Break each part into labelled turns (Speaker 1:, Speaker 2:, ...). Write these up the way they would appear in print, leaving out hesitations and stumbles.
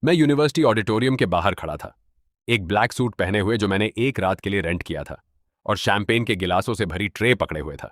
Speaker 1: मैं university auditorium के बाहर खड़ा था, एक ब्लैक सूट पहने हुए जो मैंने एक रात के लिए रेंट किया था, और शैंपेन के गिलासों से भरी ट्रे पकड़े हुए था,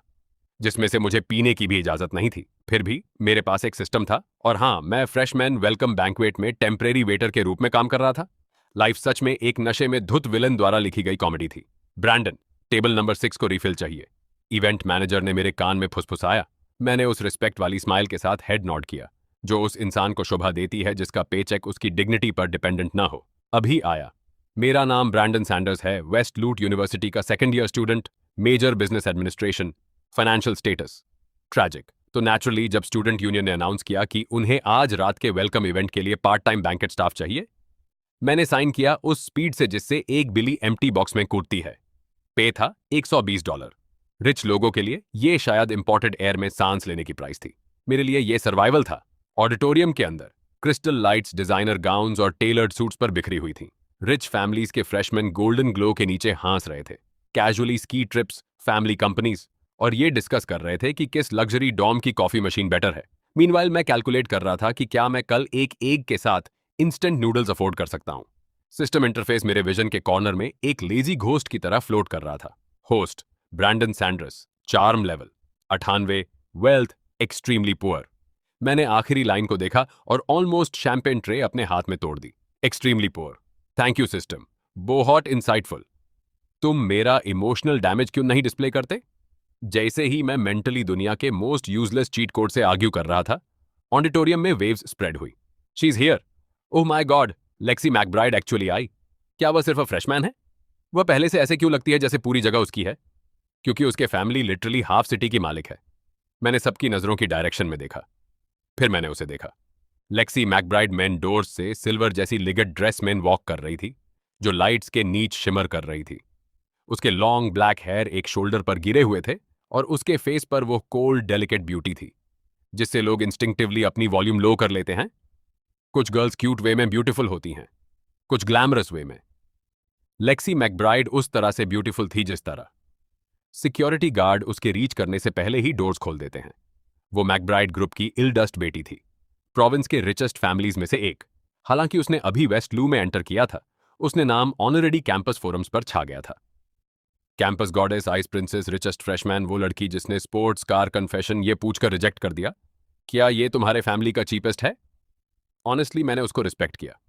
Speaker 1: जिसमें से मुझे पीने की भी इजाजत नहीं थी। फिर भी मेरे पास एक सिस्टम था, और हाँ, मैं फ्रेशमैन वेलकम बैंक्वेट में टेम्परेरी वेटर के रूप में काम कर रहा था। लाइफ सच में एक नशे में धुत विलन द्वारा लिखी गई कॉमेडी थी। ब्रैंडन, टेबल नंबर 6 को रिफिल चाहिए। इवेंट मैनेजर ने मेरे कान में फुसफुसाया। मैंने उस रिस्पेक्ट वाली स्माइल के साथ हेड नॉड किया, जो उस इंसान को शोभा देती है जिसका पेचेक उसकी डिग्निटी पर डिपेंडेंट ना हो। अभी आया। मेरा नाम ब्रैंडन सैंडर्स है, वेस्ट लूट यूनिवर्सिटी का second year student, major business administration, financial status tragic. तो नेचुरली जब स्टूडेंट यूनियन ने अनाउंस किया कि उन्हें आज रात के वेलकम इवेंट के लिए पार्ट टाइम बैंकेट स्टाफ चाहिए, मैंने साइन किया उस स्पीड से जिससे एक बिली एम्प्टी बॉक्स में कूदती है। पे था $120। रिच लोगों के लिए ये शायद इंपोर्टेड एयर में सांस लेने की प्राइस थी। मेरे लिए ये सर्वाइवल था। ऑडिटोरियम के अंदर क्रिस्टल लाइट्स, डिजाइनर गाउन्स और टेलर्ड सूट्स पर बिखरी हुई थी। रिच फैमिलीज के फ्रेशमैन गोल्डन ग्लो के नीचे हंस रहे थे, casually ski trips, family companies, और ये डिस्कस कर रहे थे कि किस लग्जरी डॉम की कॉफी मशीन बेटर है। मीनवाइल मैं कैलकुलेट कर रहा था कि क्या मैं कल एक एग के साथ इंस्टेंट नूडल्स अफोर्ड कर सकता हूं। सिस्टम इंटरफेस मेरे विजन के कॉर्नर में एक लेजी घोस्ट की तरह फ्लोट कर रहा था। Host Brandon Sanders, charm level 98, wealth extremely poor. मैंने आखिरी लाइन को देखा और ऑलमोस्ट शैंपेन ट्रे अपने हाथ में तोड़ दी। Extremely poor, thank you system, बहुत इंसाइटफुल। तुम मेरा इमोशनल डैमेज क्यों नहीं डिस्प्ले करते? जैसे ही मैं मेंटली दुनिया के मोस्ट यूजलेस चीट कोड से आर्ग्यू कर रहा था, ऑडिटोरियम में वेव्स स्प्रेड हुई। She is here. Oh my God, Lexi McBride actually आई। क्या वह सिर्फ फ्रेशमैन है? वह पहले से ऐसे क्यों लगती है जैसे पूरी जगह उसकी है? क्योंकि उसके फैमिली लिटरली हाफ सिटी की मालिक है। मैंने सबकी नजरों की डायरेक्शन में देखा, फिर मैंने उसे देखा। लेक्सी मैकब्राइड मेन डोर्स से सिल्वर जैसी लिगेट ड्रेस में वॉक कर रही थी, जो लाइट्स के नीच शिमर कर रही थी। उसके लॉन्ग ब्लैक हेयर एक शोल्डर पर गिरे हुए थे, और उसके फेस पर वो कोल्ड डेलिकेट ब्यूटी थी, जिससे लोग इंस्टिंक्टिवली अपनी वॉल्यूम लो कर लेते हैं। कुछ गर्ल्स क्यूट वे में ब्यूटीफुल होती हैं, कुछ ग्लैमरस वे में। लेक्सी मैकब्राइड उस तरह से ब्यूटीफुल थी जिस तरह सिक्योरिटी गार्ड उसके रीच करने से पहले ही डोर्स खोल देते हैं। वो मैकब्राइड ग्रुप की इलडस्ट बेटी थी, प्रोविंस के रिचेस्ट फैमिलीज में से एक। हालांकि उसने अभी वेस्ट लू में एंटर किया था, उसने नाम ऑनरेडी कैंपस फोरम्स पर छा गया था। Campus goddess, ice princess, richest freshman, वो लड़की जिसने स्पोर्ट्स कार कन्फेशन ये पूछकर रिजेक्ट कर दिया, क्या ये तुम्हारे फैमिली का चीपेस्ट है? ऑनेस्टली मैंने उसको रिस्पेक्ट किया।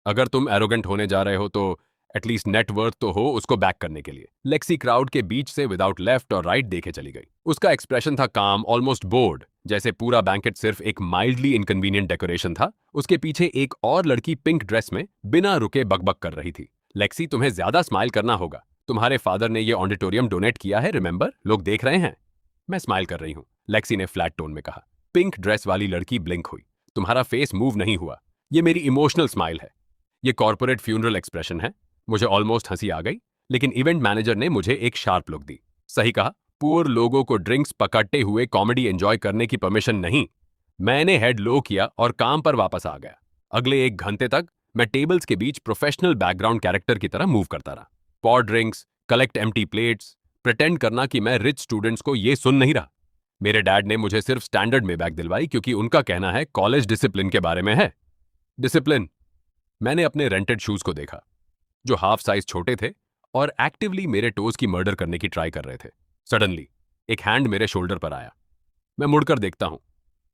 Speaker 1: अगर तुम एरोगेंट होने जा रहे हो तो एटलीस्ट नेट वर्थ तो हो उसको बैक करने के लिए। लेक्सी क्राउड के बीच से विदाउट लेफ्ट और राइट देखे चली गई। उसका एक्सप्रेशन था काम, ऑलमोस्ट बोर्ड, जैसे पूरा बैंकेट सिर्फ एक माइल्डली इनकन्वीनियंट डेकोरेशन था। उसके पीछे एक और लड़की पिंक ड्रेस में बिना रुके बकबक कर रही थी। लेक्सी, तुम्हें ज्यादा स्माइल करना होगा। तुम्हारे फादर ने ये ऑडिटोरियम डोनेट किया है, रिमेंबर? लोग देख रहे हैं। मैं स्माइल कर रही हूँ, लेक्सी ने फ्लैट टोन में कहा। पिंक ड्रेस वाली लड़की ब्लिंक हुई। तुम्हारा फेस मूव नहीं हुआ। ये मेरी इमोशनल स्माइल है। ये कॉर्पोरेट फ्यूनरल एक्सप्रेशन है। मुझे ऑलमोस्ट हंसी आ गई, लेकिन इवेंट मैनेजर ने मुझे एक शार्प लुक दी। सही कहा, पुअर लोगों को ड्रिंक्स पकड़ते हुए कॉमेडी एंजॉय करने की परमिशन नहीं। मैंने हेड लो किया और काम पर वापस आ गया। अगले 1 घंटे तक मैं टेबल्स के बीच प्रोफेशनल बैकग्राउंड कैरेक्टर की तरह मूव करता रहा। Pour drinks, collect empty plates, pretend करना कि मैं रिच स्टूडेंट्स को ये सुन नहीं रहा। मेरे डैड ने मुझे सिर्फ स्टैंडर्ड में बैग दिलवाई क्योंकि उनका कहना है कॉलेज डिसिप्लिन के बारे में है। डिसिप्लिन। मैंने अपने रेंटेड शूज को देखा, जो हाफ साइज छोटे थे और एक्टिवली मेरे टोज की मर्डर करने की ट्राई कर रहे थे। सडनली एक हैंड मेरे शोल्डर पर आया। मैं मुड़कर देखता हूं।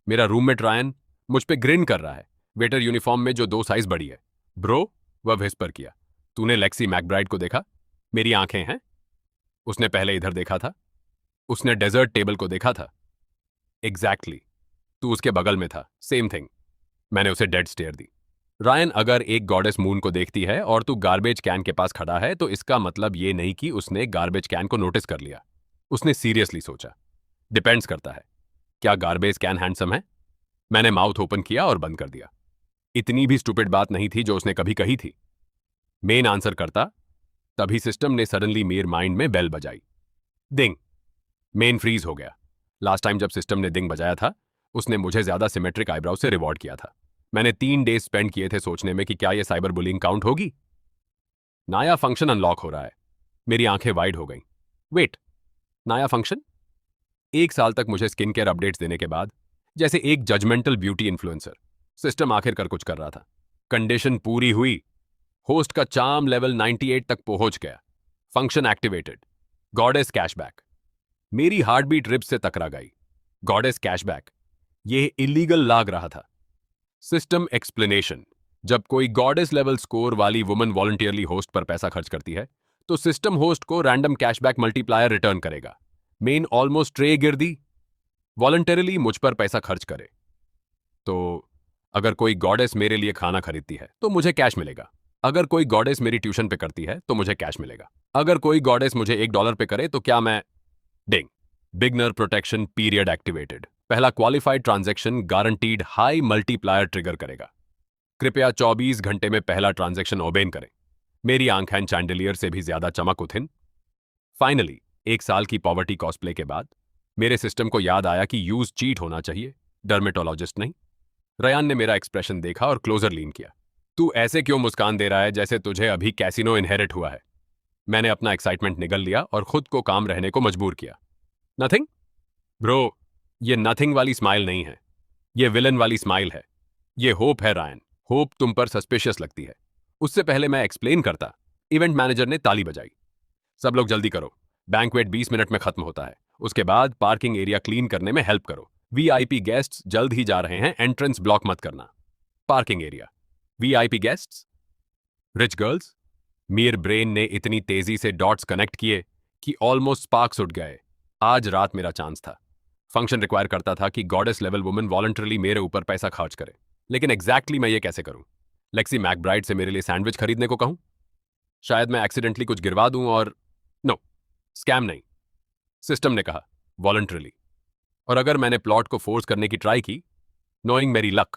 Speaker 1: मेरा रूममेट रायन मुझ पे ग्रिन कर रहा है, वेटर यूनिफॉर्म में जो 2 साइज बड़ी है। ब्रो, वह विस्पर किया, तूने लेक्सी मैकब्राइड को देखा? मेरी आंखें हैं। उसने पहले इधर देखा था। उसने डेजर्ट टेबल को देखा था। एग्जैक्टली, तू उसके बगल में था, सेम थिंग। मैंने उसे डेड स्टेयर दी। रायन, अगर एक गॉडेस मून को देखती है और तू गार्बेज कैन के पास खड़ा है तो इसका मतलब ये नहीं कि उसने गार्बेज कैन को नोटिस कर लिया। उसने सीरियसली सोचा। डिपेंड्स करता है। क्या गार्बेज कैन हैंडसम है? मैंने माउथ ओपन किया और बंद कर दिया। इतनी भी स्टूपिड बात नहीं थी जो उसने कभी कही थी। मेन आंसर करता, तभी सिस्टम ने सडनली मेरे माइंड में बेल बजाई। डिंग। मेन फ्रीज हो गया। लास्ट टाइम जब सिस्टम ने डिंग बजाया था, उसने मुझे ज्यादा सिमेट्रिक आईब्राउ से रिवॉर्ड किया था। मैंने 3 डेज स्पेंड किए थे सोचने में कि क्या यह साइबर बुलिंग काउंट होगी। नया फंक्शन अनलॉक हो रहा है। मेरी आंखें वाइड हो गईं। वेट, नया फंक्शन? 1 साल तक मुझे स्किन केयर अपडेट्स देने के बाद, जैसे एक जजमेंटल ब्यूटी इन्फ्लुएंसर, सिस्टम आखिर कर कुछ कर रहा था। कंडीशन पूरी हुई। होस्ट का चार्म लेवल 98 तक पहुंच गया। Function activated. Goddess cashback. मेरी हार्टबीट रिब से टकरा गई। गॉडेस कैशबैक, यह इलीगल लाग रहा था। System explanation. जब कोई गॉडेस लेवल स्कोर वाली वुमन वॉलंटियरली होस्ट पर पैसा खर्च करती है तो सिस्टम होस्ट को रैंडम कैशबैक मल्टीप्लायर रिटर्न करेगा। मेन ऑलमोस्ट ट्रे गिर दी। वॉलंटरली मुझ पर पैसा खर्च करे तो अगर कोई गॉडेस मेरे लिए खाना खरीदती है तो मुझे कैश मिलेगा। अगर कोई गॉडेस मेरी ट्यूशन पे करती है तो मुझे कैश मिलेगा। अगर कोई गॉडेस मुझे $1 पे करे तो क्या मैं ding. Beginner protection period activated. पहला qualified transaction guaranteed high multiplier trigger करेगा। कृपया 24 घंटे में पहला ट्रांजैक्शन ओबेन करें। मेरी आंखें चैंडलियर से भी ज्यादा चमक उठिन। फाइनली 1 साल की पॉवर्टी कॉस्प्ले के बाद मेरे सिस्टम को याद आया कि यूज चीट होना चाहिए, डर्मेटोलॉजिस्ट नहीं। रयान ने मेरा एक्सप्रेशन देखा और क्लोजर लीन किया। तू ऐसे क्यों मुस्कान दे रहा है जैसे तुझे अभी कैसीनो इनहेरिट हुआ है? मैंने अपना एक्साइटमेंट निगल लिया और खुद को काम रहने को मजबूर किया। नथिंग ब्रो, ये नथिंग वाली स्माइल नहीं है, ये विलन वाली स्माइल है। ये होप है रायन। होप तुम पर सस्पिशियस लगती है। उससे पहले मैं एक्सप्लेन करता, इवेंट मैनेजर ने ताली बजाई। सब लोग जल्दी करो, बैंक्वेट 20 मिनट में खत्म होता है। उसके बाद पार्किंग एरिया क्लीन करने में हेल्प करो। वीआईपी गेस्ट्स जल्द ही जा रहे हैं, एंट्रेंस ब्लॉक मत करना। Parking area, VIP guests, rich girls. Mir brain ने इतनी तेजी से डॉट्स कनेक्ट किए कि ऑलमोस्ट स्पार्क्स उठ गए। आज रात मेरा चांस था। फंक्शन रिक्वायर करता था कि गॉडेस लेवल वुमन वॉलंटरली मेरे ऊपर पैसा खर्च करे, लेकिन एग्जैक्टली मैं ये कैसे करूं? लेक्सी मैकब्राइड से मेरे लिए सैंडविच खरीदने को कहूं? शायद मैं एक्सीडेंटली कुछ गिरवा दूं और नो, स्कैम नहीं। सिस्टम ने कहा वॉलंटरली। और अगर मैंने प्लॉट को फोर्स करने की ट्राई की, नोइंग मेरी लक,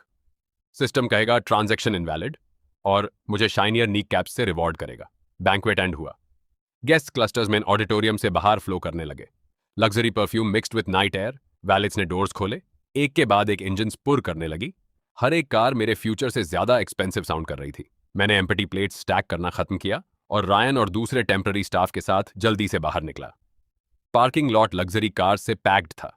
Speaker 1: सिस्टम कहेगा ट्रांजैक्शन इनवैलिड और मुझे शाइनियर नी कैप्स से रिवॉर्ड करेगा। बैंक्वेट एंड हुआ। गेस्ट क्लस्टर्स में ऑडिटोरियम से बाहर फ्लो करने लगे। Luxury perfume mixed with night air. Wallets ने डोर्स खोले। एक के बाद एक इंजन पुर करने लगी। हर एक कार मेरे फ्यूचर से ज्यादा एक्सपेंसिव साउंड कर रही थी। मैंने एम्प्टी प्लेट्स स्टैक करना खत्म किया और रायन और दूसरे टेम्पररी स्टाफ के साथ जल्दी से बाहर निकला। पार्किंग लॉट लग्जरी कार से पैक्ड था।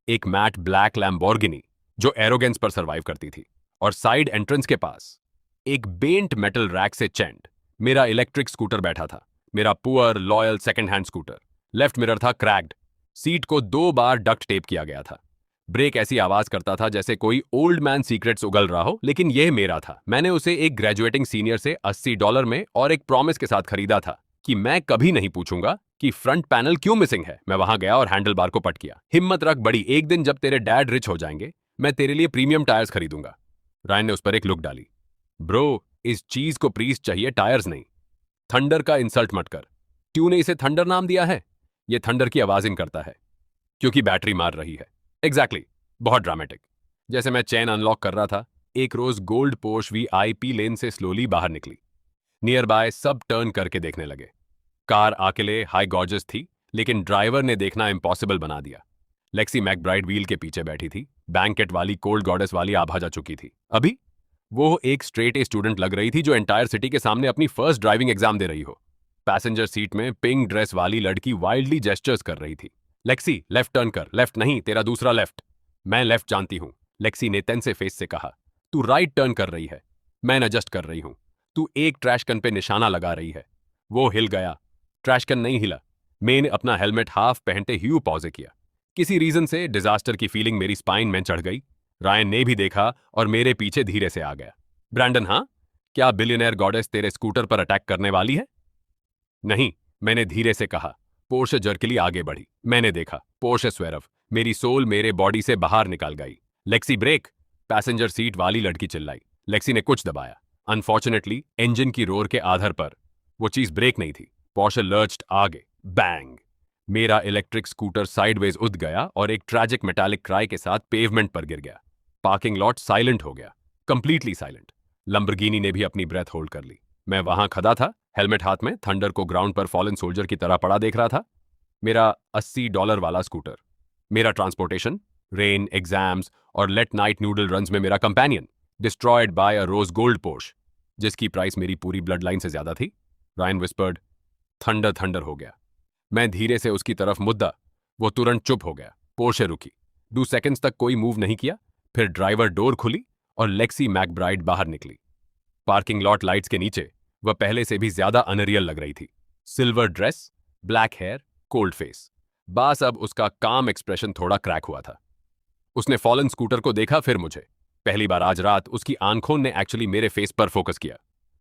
Speaker 1: एक मैट ब्लैक लैम्बोर्गिनी जो एरोगेंस पर सर्वाइव करती थी, और साइड एंट्रेंस के पास एक बेंट मेटल रैक से चैंड मेरा इलेक्ट्रिक स्कूटर बैठा था। मेरा poor loyal second hand scooter. Left mirror था क्रैक्ड। सीट को 2 बार डक्ट टेप किया गया था। ब्रेक ऐसी आवाज करता था जैसे कोई ओल्ड मैन सीक्रेट्स उगल रहा हो, लेकिन यह मेरा था। मैंने उसे एक ग्रेजुएटिंग सीनियर से $80 में और एक प्रॉमिस के साथ खरीदा था कि मैं कभी नहीं पूछूंगा कि फ्रंट पैनल क्यों मिसिंग है। मैं वहां गया और हैंडल बार को पट किया। हिम्मत रख बड़ी, एक दिन जब तेरे डैड रिच हो जाएंगे मैं तेरे लिए प्रीमियम टायर्स खरीदूंगा। रायन ने उस पर एक लुक डाली। ब्रो, इस चीज को प्रीस चाहिए, टायर्स नहीं। थंडर का इंसल्ट मत कर। ट्यू ने इसे थंडर नाम दिया है। यह थंडर की आवाज इन करता है क्योंकि बैटरी मार रही है। एग्जैक्टली, बहुत ड्रामेटिक। जैसे मैं चेन अनलॉक कर रहा था, एक रोज गोल्ड पोर्श वीआईपी लेन से स्लोली बाहर निकली। नियर बाय सब टर्न करके देखने लगे। कार अकेले हाई गॉर्जस थी, लेकिन ड्राइवर ने देखना इम्पॉसिबल बना दिया। लेक्सी मैकब्राइड व्हील के पीछे बैठी थी। बैंकेट वाली कोल्ड गॉडेस वाली आभा जा चुकी थी। अभी वो एक स्ट्रेट ए स्टूडेंट लग रही थी जो एंटायर सिटी के सामने अपनी फर्स्ट ड्राइविंग एग्जाम दे रही हो। पैसेंजर सीट में पिंक ड्रेस वाली लड़की वाइल्डली जेस्चर्स कर रही थी। लेक्सी, लेफ्ट टर्न कर। लेफ्ट नहीं, तेरा दूसरा लेफ्ट। मैं लेफ्ट जानती हूं, लेक्सी ने टेंसे फेस से कहा। तू राइट टर्न कर रही है। मैं एडजस्ट कर रही हूं। तू एक ट्रैश कैन पे निशाना लगा रही है। वो हिल गया। ट्रैश कैन नहीं हिला। मैंने अपना हेलमेट हाफ पहनते ह्यू पॉज किया। किसी रीजन से डिजास्टर की फीलिंग मेरी स्पाइन में चढ़ गई। रायन ने भी देखा और मेरे पीछे धीरे से आ गया। ब्रैंडन, हाँ, क्या बिलियनर गॉडेस तेरे स्कूटर पर अटैक करने वाली है? नहीं, मैंने धीरे से कहा। पोर्शे जर्कली आगे बढ़ी। मैंने देखा पोर्शे स्वेरव। मेरी सोल मेरे बॉडी से बाहर निकल गई। Lexi break! पैसेंजर सीट वाली लड़की चिल्लाई। लेक्सी ने कुछ दबाया। अनफॉर्चुनेटली इंजन की रोर के आधार पर वो चीज ब्रेक नहीं थी। पोर्शे लर्च्ड आगे। बैंग! मेरा इलेक्ट्रिक स्कूटर साइडवेज उद गया और एक ट्रैजिक मेटालिक क्राई के साथ पेवमेंट पर गिर गया। पार्किंग लॉट साइलेंट हो गया, कंप्लीटली साइलेंट। लंबरगिनी ने भी अपनी ब्रेथ होल्ड कर ली। मैं वहां खड़ा था, हेलमेट हाथ में, थंडर को ग्राउंड पर फॉलन सोल्जर की तरह पड़ा देख रहा था। मेरा $80 वाला स्कूटर, मेरा ट्रांसपोर्टेशन, रेन, एग्जाम्स और लेट नाइट नूडल रन्स में मेरा companion, destroyed by a rose gold Porsche जिसकी प्राइस मेरी पूरी ब्लड लाइन से ज्यादा थी। Ryan whispered. थंडर थंडर हो गया। मैं धीरे से उसकी तरफ मुद्दा। वो तुरंत चुप हो गया। पोर्शे रुकी। 2 सेकंड्स तक कोई मूव नहीं किया। फिर ड्राइवर डोर खुली और लेक्सी मैकब्राइड बाहर निकली। पार्किंग लॉट लाइट्स के नीचे वह पहले से भी ज्यादा अनरियल लग रही थी। Silver dress, black hair, cold face. बस अब उसका काम एक्सप्रेशन थोड़ा क्रैक हुआ था। उसने फॉलन स्कूटर को देखा, फिर मुझे। पहली बार आज रात उसकी आंखों ने एक्चुअली मेरे फेस पर फोकस किया।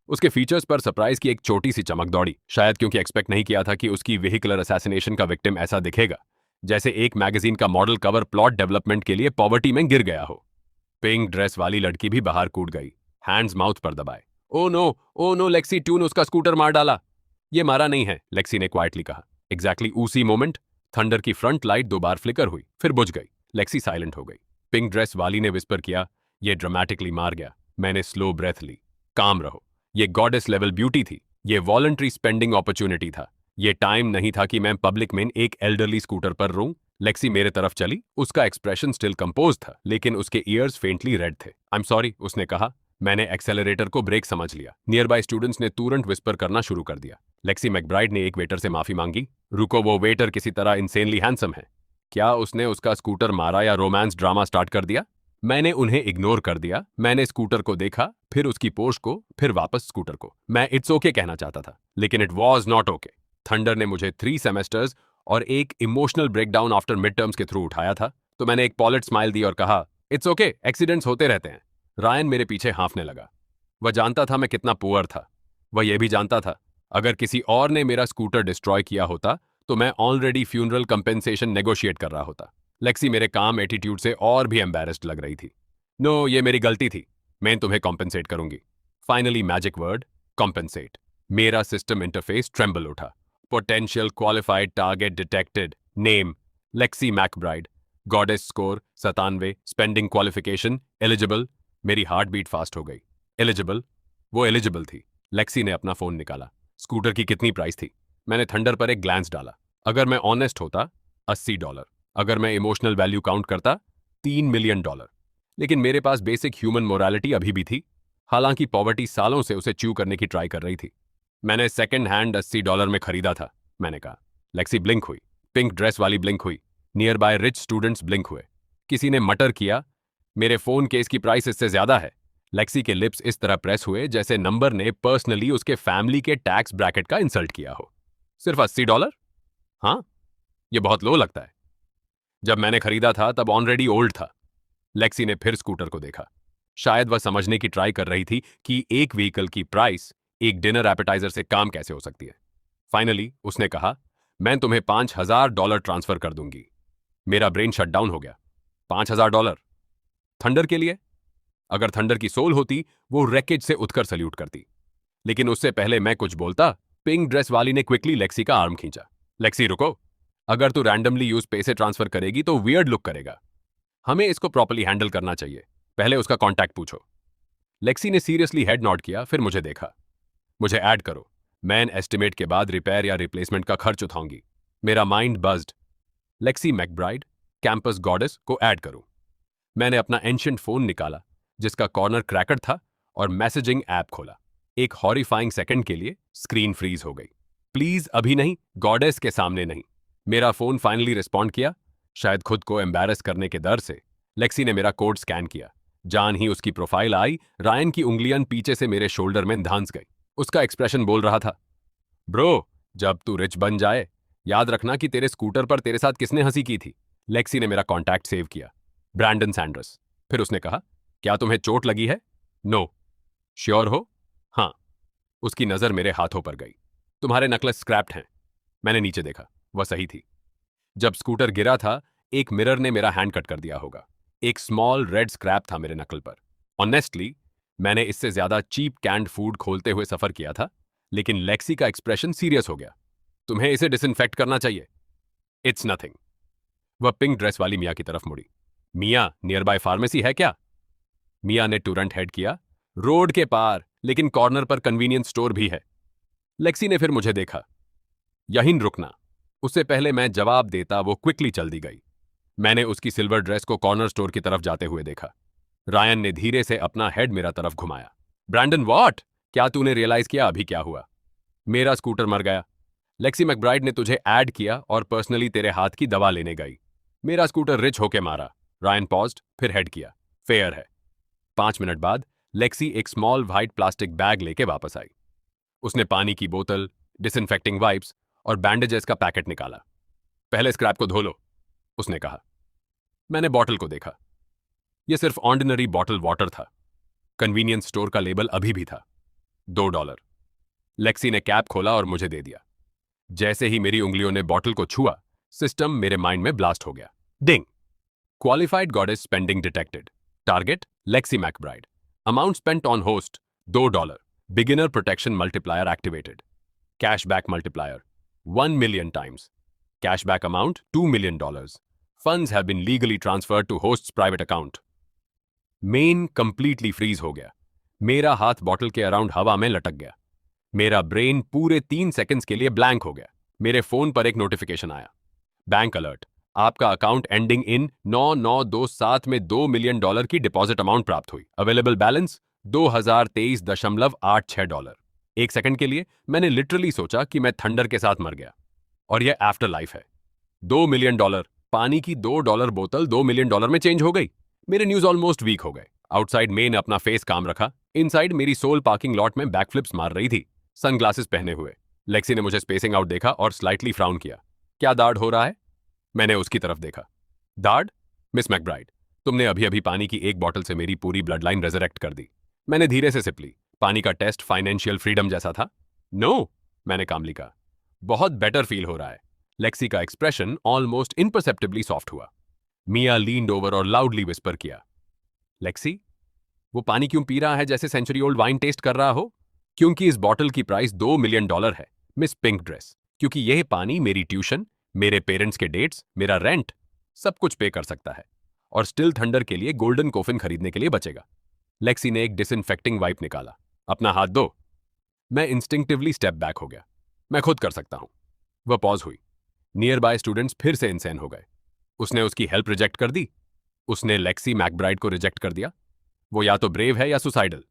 Speaker 1: उसके फीचर्स पर सरप्राइज की एक छोटी सी चमक दौड़ी, शायद क्योंकि एक्सपेक्ट नहीं किया था कि उसकी व्हीकुलर असैसिनेशन का विक्टिम ऐसा दिखेगा जैसे एक मैगजीन का मॉडल कवर प्लॉट डेवलपमेंट के लिए पॉवर्टी में गिर गया हो। पिंक ड्रेस वाली लड़की भी बाहर कूद गई, हैंड्स माउथ पर दबाए। ओ नो लेक्सी, ट्यून उसका स्कूटर मार डाला। ये मारा नहीं है, लेक्सी ने क्वाइटली कहा। एग्जैक्टली उसी मोमेंट थंडर की फ्रंट लाइट 2 बार फ्लिकर हुई, फिर बुझ गई। लेक्सी साइलेंट हो गई। पिंक ड्रेस वाली ने विस्पर किया, ये ड्रामेटिकली मार गया। मैंने स्लो ब्रेथ ली। काम रहो, ये गॉडेस लेवल ब्यूटी थी। ये वॉलंटरी स्पेंडिंग अपॉर्चुनिटी था। ये टाइम नहीं था कि मैं पब्लिक में एक एल्डरली स्कूटर पर रोऊं। लेक्सी मेरे तरफ चली। उसका एक्सप्रेशन स्टिल कंपोज था, लेकिन उसके ईयर्स फेंटली रेड थे। आई एम सॉरी, उसने कहा। मैंने एक्सेलरेटर को ब्रेक समझ लिया। नियर बाय स्टूडेंट्स ने तुरंत विस्पर करना शुरू कर दिया। लेक्सी मैकब्राइड ने एक वेटर से माफी मांगी। रुको, वो वेटर किसी तरह इंसेनली हैंडसम है। क्या उसने उसका स्कूटर मारा या रोमांस ड्रामा स्टार्ट कर दिया? मैंने उन्हें इग्नोर कर दिया। मैंने स्कूटर को देखा, फिर उसकी पोस्ट को, फिर वापस स्कूटर को। मैं इट्स ओके कहना चाहता था, लेकिन it was not okay. Thunder ने मुझे 3 सेमेस्टर्स और एक emotional breakdown after mid terms के थ्रू उठाया था, तो मैंने एक पॉलिट स्माइल दी और कहा, इट्स ओके, एक्सीडेंट्स होते रहते हैं। रायन मेरे पीछे हाँफने लगा। वह जानता था मैं कितना पुअर था। वह यह भी जानता था, अगर किसी और ने मेरा स्कूटर डिस्ट्रॉय किया होता तो मैं ऑलरेडी फ्यूनरल कंपेंसेशन नेगोशिएट कर रहा होता। लेक्सी मेरे काम एटीट्यूड से और भी एम्बैरेस्ड लग रही थी। नो, ये मेरी गलती थी। मैं तुम्हें कॉम्पेंसेट करूंगी। Finally magic word, compensate. मेरा सिस्टम इंटरफेस ट्रेम्बल उठा। Potential qualified target detected. Name Lexi McBride. Goddess score 97। Spending qualification eligible. मेरी हार्ट बीट फास्ट हो गई। एलिजिबल? वो एलिजिबल थी। लेक्सी ने अपना फोन निकाला। स्कूटर की कितनी प्राइस थी? मैंने थंडर पर एक ग्लैंस डाला। अगर मैं ऑनेस्ट होता, $80। अगर मैं इमोशनल वैल्यू काउंट करता, $3 मिलियन। लेकिन मेरे पास बेसिक ह्यूमन मोरालिटी अभी भी थी। हालांकि पॉवर्टी सालों से उसे च्यू करने की ट्राई कर रही थी। मैंने सेकंड हैंड $80 में खरीदा था, मैंने कहा। लेक्सी ब्लिंक हुई। पिंक ड्रेस वाली ब्लिंक हुई। Near by rich students blink हुए। किसी ने मटर किया, मेरे फोन केस की प्राइस इससे ज्यादा है। लेक्सी के लिप्स इस तरह प्रेस हुए जैसे नंबर ने पर्सनली उसके फैमिली के टैक्स ब्रैकेट का इंसल्ट किया हो। सिर्फ $80? हाँ, यह बहुत लो लगता है। जब मैंने खरीदा था तब ऑलरेडी ओल्ड था। लेक्सी ने फिर स्कूटर को देखा। शायद वह समझने की ट्राई कर रही थी कि एक व्हीकल की प्राइस एक डिनर एपेटाइजर से काम कैसे हो सकती है। फाइनली उसने कहा, मैं तुम्हें $5000 ट्रांसफर कर दूंगी। मेरा ब्रेन शट डाउन हो गया। $5000? थंडर के लिए? अगर थंडर की सोल होती, वो रैकेज से उठकर सल्यूट करती। लेकिन उससे पहले मैं कुछ बोलता, पिंक ड्रेस वाली ने क्विकली लेक्सी का आर्म खींचा। लेक्सी रुको, अगर तू रैंडमली यूज पैसे ट्रांसफर करेगी तो वियर्ड लुक करेगा। हमें इसको प्रॉपर्ली हैंडल करना चाहिए। पहले उसका कॉन्टैक्ट पूछो। लेक्सी ने सीरियसली हेड नॉट किया, फिर मुझे देखा। मुझे ऐड करो। मैं एस्टिमेट के बाद रिपेयर या रिप्लेसमेंट का खर्च उठाऊंगी। मेरा mind buzzed. Lexi McBride, campus goddess को ऐड करूं। मैंने अपना एंशिएंट फोन निकाला जिसका कॉर्नर क्रैकर था और मैसेजिंग ऐप खोला। एक हॉरिफाइंग सेकंड के लिए स्क्रीन फ्रीज हो गई। प्लीज अभी नहीं, गॉडेस के सामने नहीं। मेरा फोन फाइनली रिस्पॉन्ड किया। शायद खुद को एम्बैरस करने के डर से लेक्सी ने मेरा कोड स्कैन किया। जान ही उसकी प्रोफाइल आई, रायन की उंगलियां पीछे से मेरे शोल्डर में धांस गई। उसका एक्सप्रेशन बोल रहा था, ब्रो, जब तू रिच बन जाए याद रखना कि तेरे स्कूटर पर तेरे साथ किसने हंसी की थी। लेक्सी ने मेरा कॉन्टैक्ट सेव किया, ब्रैंडन सैंडर्स। फिर उसने कहा, क्या तुम्हें चोट लगी है? नो। श्योर हो? हाँ। उसकी नजर मेरे हाथों पर गई। तुम्हारे नकलेस स्क्रैप्ड हैं। मैंने नीचे देखा, वह सही थी। जब स्कूटर गिरा था, एक मिरर ने मेरा हैंड कट कर दिया होगा। एक स्मॉल रेड स्क्रैप था मेरे नकल पर। ऑनेस्टली, मैंने इससे ज्यादा चीप कैंड फूड खोलते हुए सफर किया था, लेकिन लेक्सी का एक्सप्रेशन सीरियस हो गया। तुम्हें इसे डिसइंफेक्ट करना चाहिए। It's nothing. वह पिंक ड्रेस वाली मिया की तरफ मुड़ी। मिया, नियर बाय फार्मेसी है क्या? मिया ने तुरंत हेड किया, रोड के पार, लेकिन कॉर्नर पर कन्वीनियंस स्टोर भी है। लेक्सी ने फिर मुझे देखा। यहीं रुकना। उससे पहले मैं जवाब देता वो क्विकली चल दी गई। मैंने उसकी सिल्वर ड्रेस को कॉर्नर स्टोर की तरफ जाते हुए देखा। रायन ने धीरे से अपना हेड मेरा तरफ घुमाया। Brandon, what? क्या तूने रियलाइज किया अभी क्या हुआ? मेरा स्कूटर मर गया। लेक्सी मैकब्राइड ने तुझे ऐड किया और पर्सनली तेरे हाथ की दवा लेने गई। मेरा स्कूटर रिच होके मारा। रायन पॉज्ड, फिर हेड किया। फेयर है। 5 मिनट बाद लेक्सी एक स्मॉल व्हाइट प्लास्टिक बैग लेके वापस आई। उसने पानी की बोतल, डिसइंफेक्टिंग वाइप्स और बैंडेजेस का पैकेट निकाला। पहले स्क्रैप को धो लो, उसने कहा। मैंने बॉटल को देखा। यह सिर्फ ऑर्डिनरी बॉटल वाटर था। कन्वीनियंस स्टोर का लेबल अभी भी था। $2। लेक्सी ने कैप खोला और मुझे दे दिया। जैसे ही मेरी उंगलियों ने बॉटल को छुआ, सिस्टम मेरे माइंड में ब्लास्ट हो गया। Ding! Qualified goddess spending detected. Target Lexi McBride. Amount spent on host $2। Beginner protection multiplier activated. Cashback multiplier 1 million times. Cashback amount $2 million. Funds have been legally transferred to host's private account. मेन completely freeze हो गया। मेरा हाथ bottle के around हवा में लटक गया। मेरा ब्रेन पूरे 3 सेकंड्स के लिए ब्लैंक हो गया। मेरे फोन पर एक नोटिफिकेशन आया। बैंक अलर्ट, आपका अकाउंट एंडिंग इन 9927 में $2 million की डिपॉजिट अमाउंट प्राप्त हुई। Available balance $2023.86। 1 सेकंड के लिए मैंने लिटरली सोचा कि मैं थंडर के साथ मर गया और यह आफ्टर लाइफ है। $2 million, पानी की $2 बोतल $2 million में चेंज हो गई। मेरे न्यूज ऑलमोस्ट वीक हो गए। आउटसाइड मे ने अपना फेस काम रखा। इनसाइड मेरी सोल पार्किंग लॉट में बैकफ्लिप्स मार रही थी, सनग्लासेस पहने हुए। लेक्सी ने मुझे स्पेसिंग आउट देखा और स्लाइटली फ्राउन किया। क्या दाढ़ हो रहा है? मैंने उसकी तरफ देखा। दाढ़? मिस मैकब्राइड, तुमने अभी अभी पानी की एक बॉटल से मेरी पूरी ब्लड लाइन रेजरेक्ट कर दी। मैंने धीरे से सिप ली। पानी का टेस्ट फाइनेंशियल फ्रीडम जैसा था। नो, मैंने कामली कहा। बहुत बेटर फील हो रहा है। लेक्सी का एक्सप्रेशन ऑलमोस्ट इनपरसेप्टिबली सॉफ्ट हुआ। मिया लीन्ड ओवर और लाउडली विस्पर किया, लेक्सी, वो पानी क्यों पी रहा है जैसे सेंचुरी ओल्ड वाइन टेस्ट कर रहा हो? क्योंकि इस बॉटल की प्राइस $2 million है, मिस पिंक ड्रेस। क्योंकि यह पानी मेरी ट्यूशन, मेरे पेरेंट्स के डेट्स, मेरा रेंट, सब कुछ पे कर सकता है और स्टिल थंडर के लिए गोल्डन कोफिन खरीदने के लिए बचेगा। लेक्सी ने एक डिसइंफेक्टिंग वाइप निकाला। अपना हाथ दो। मैं इंस्टिंक्टिवली स्टेप बैक हो गया। मैं खुद कर सकता हूं। वह पॉज हुई। नियर बाय स्टूडेंट्स फिर से इंसेन हो गए। उसने उसकी हेल्प रिजेक्ट कर दी। उसने लेक्सी मैकब्राइड को रिजेक्ट कर दिया। वो या तो ब्रेव है या सुसाइडल।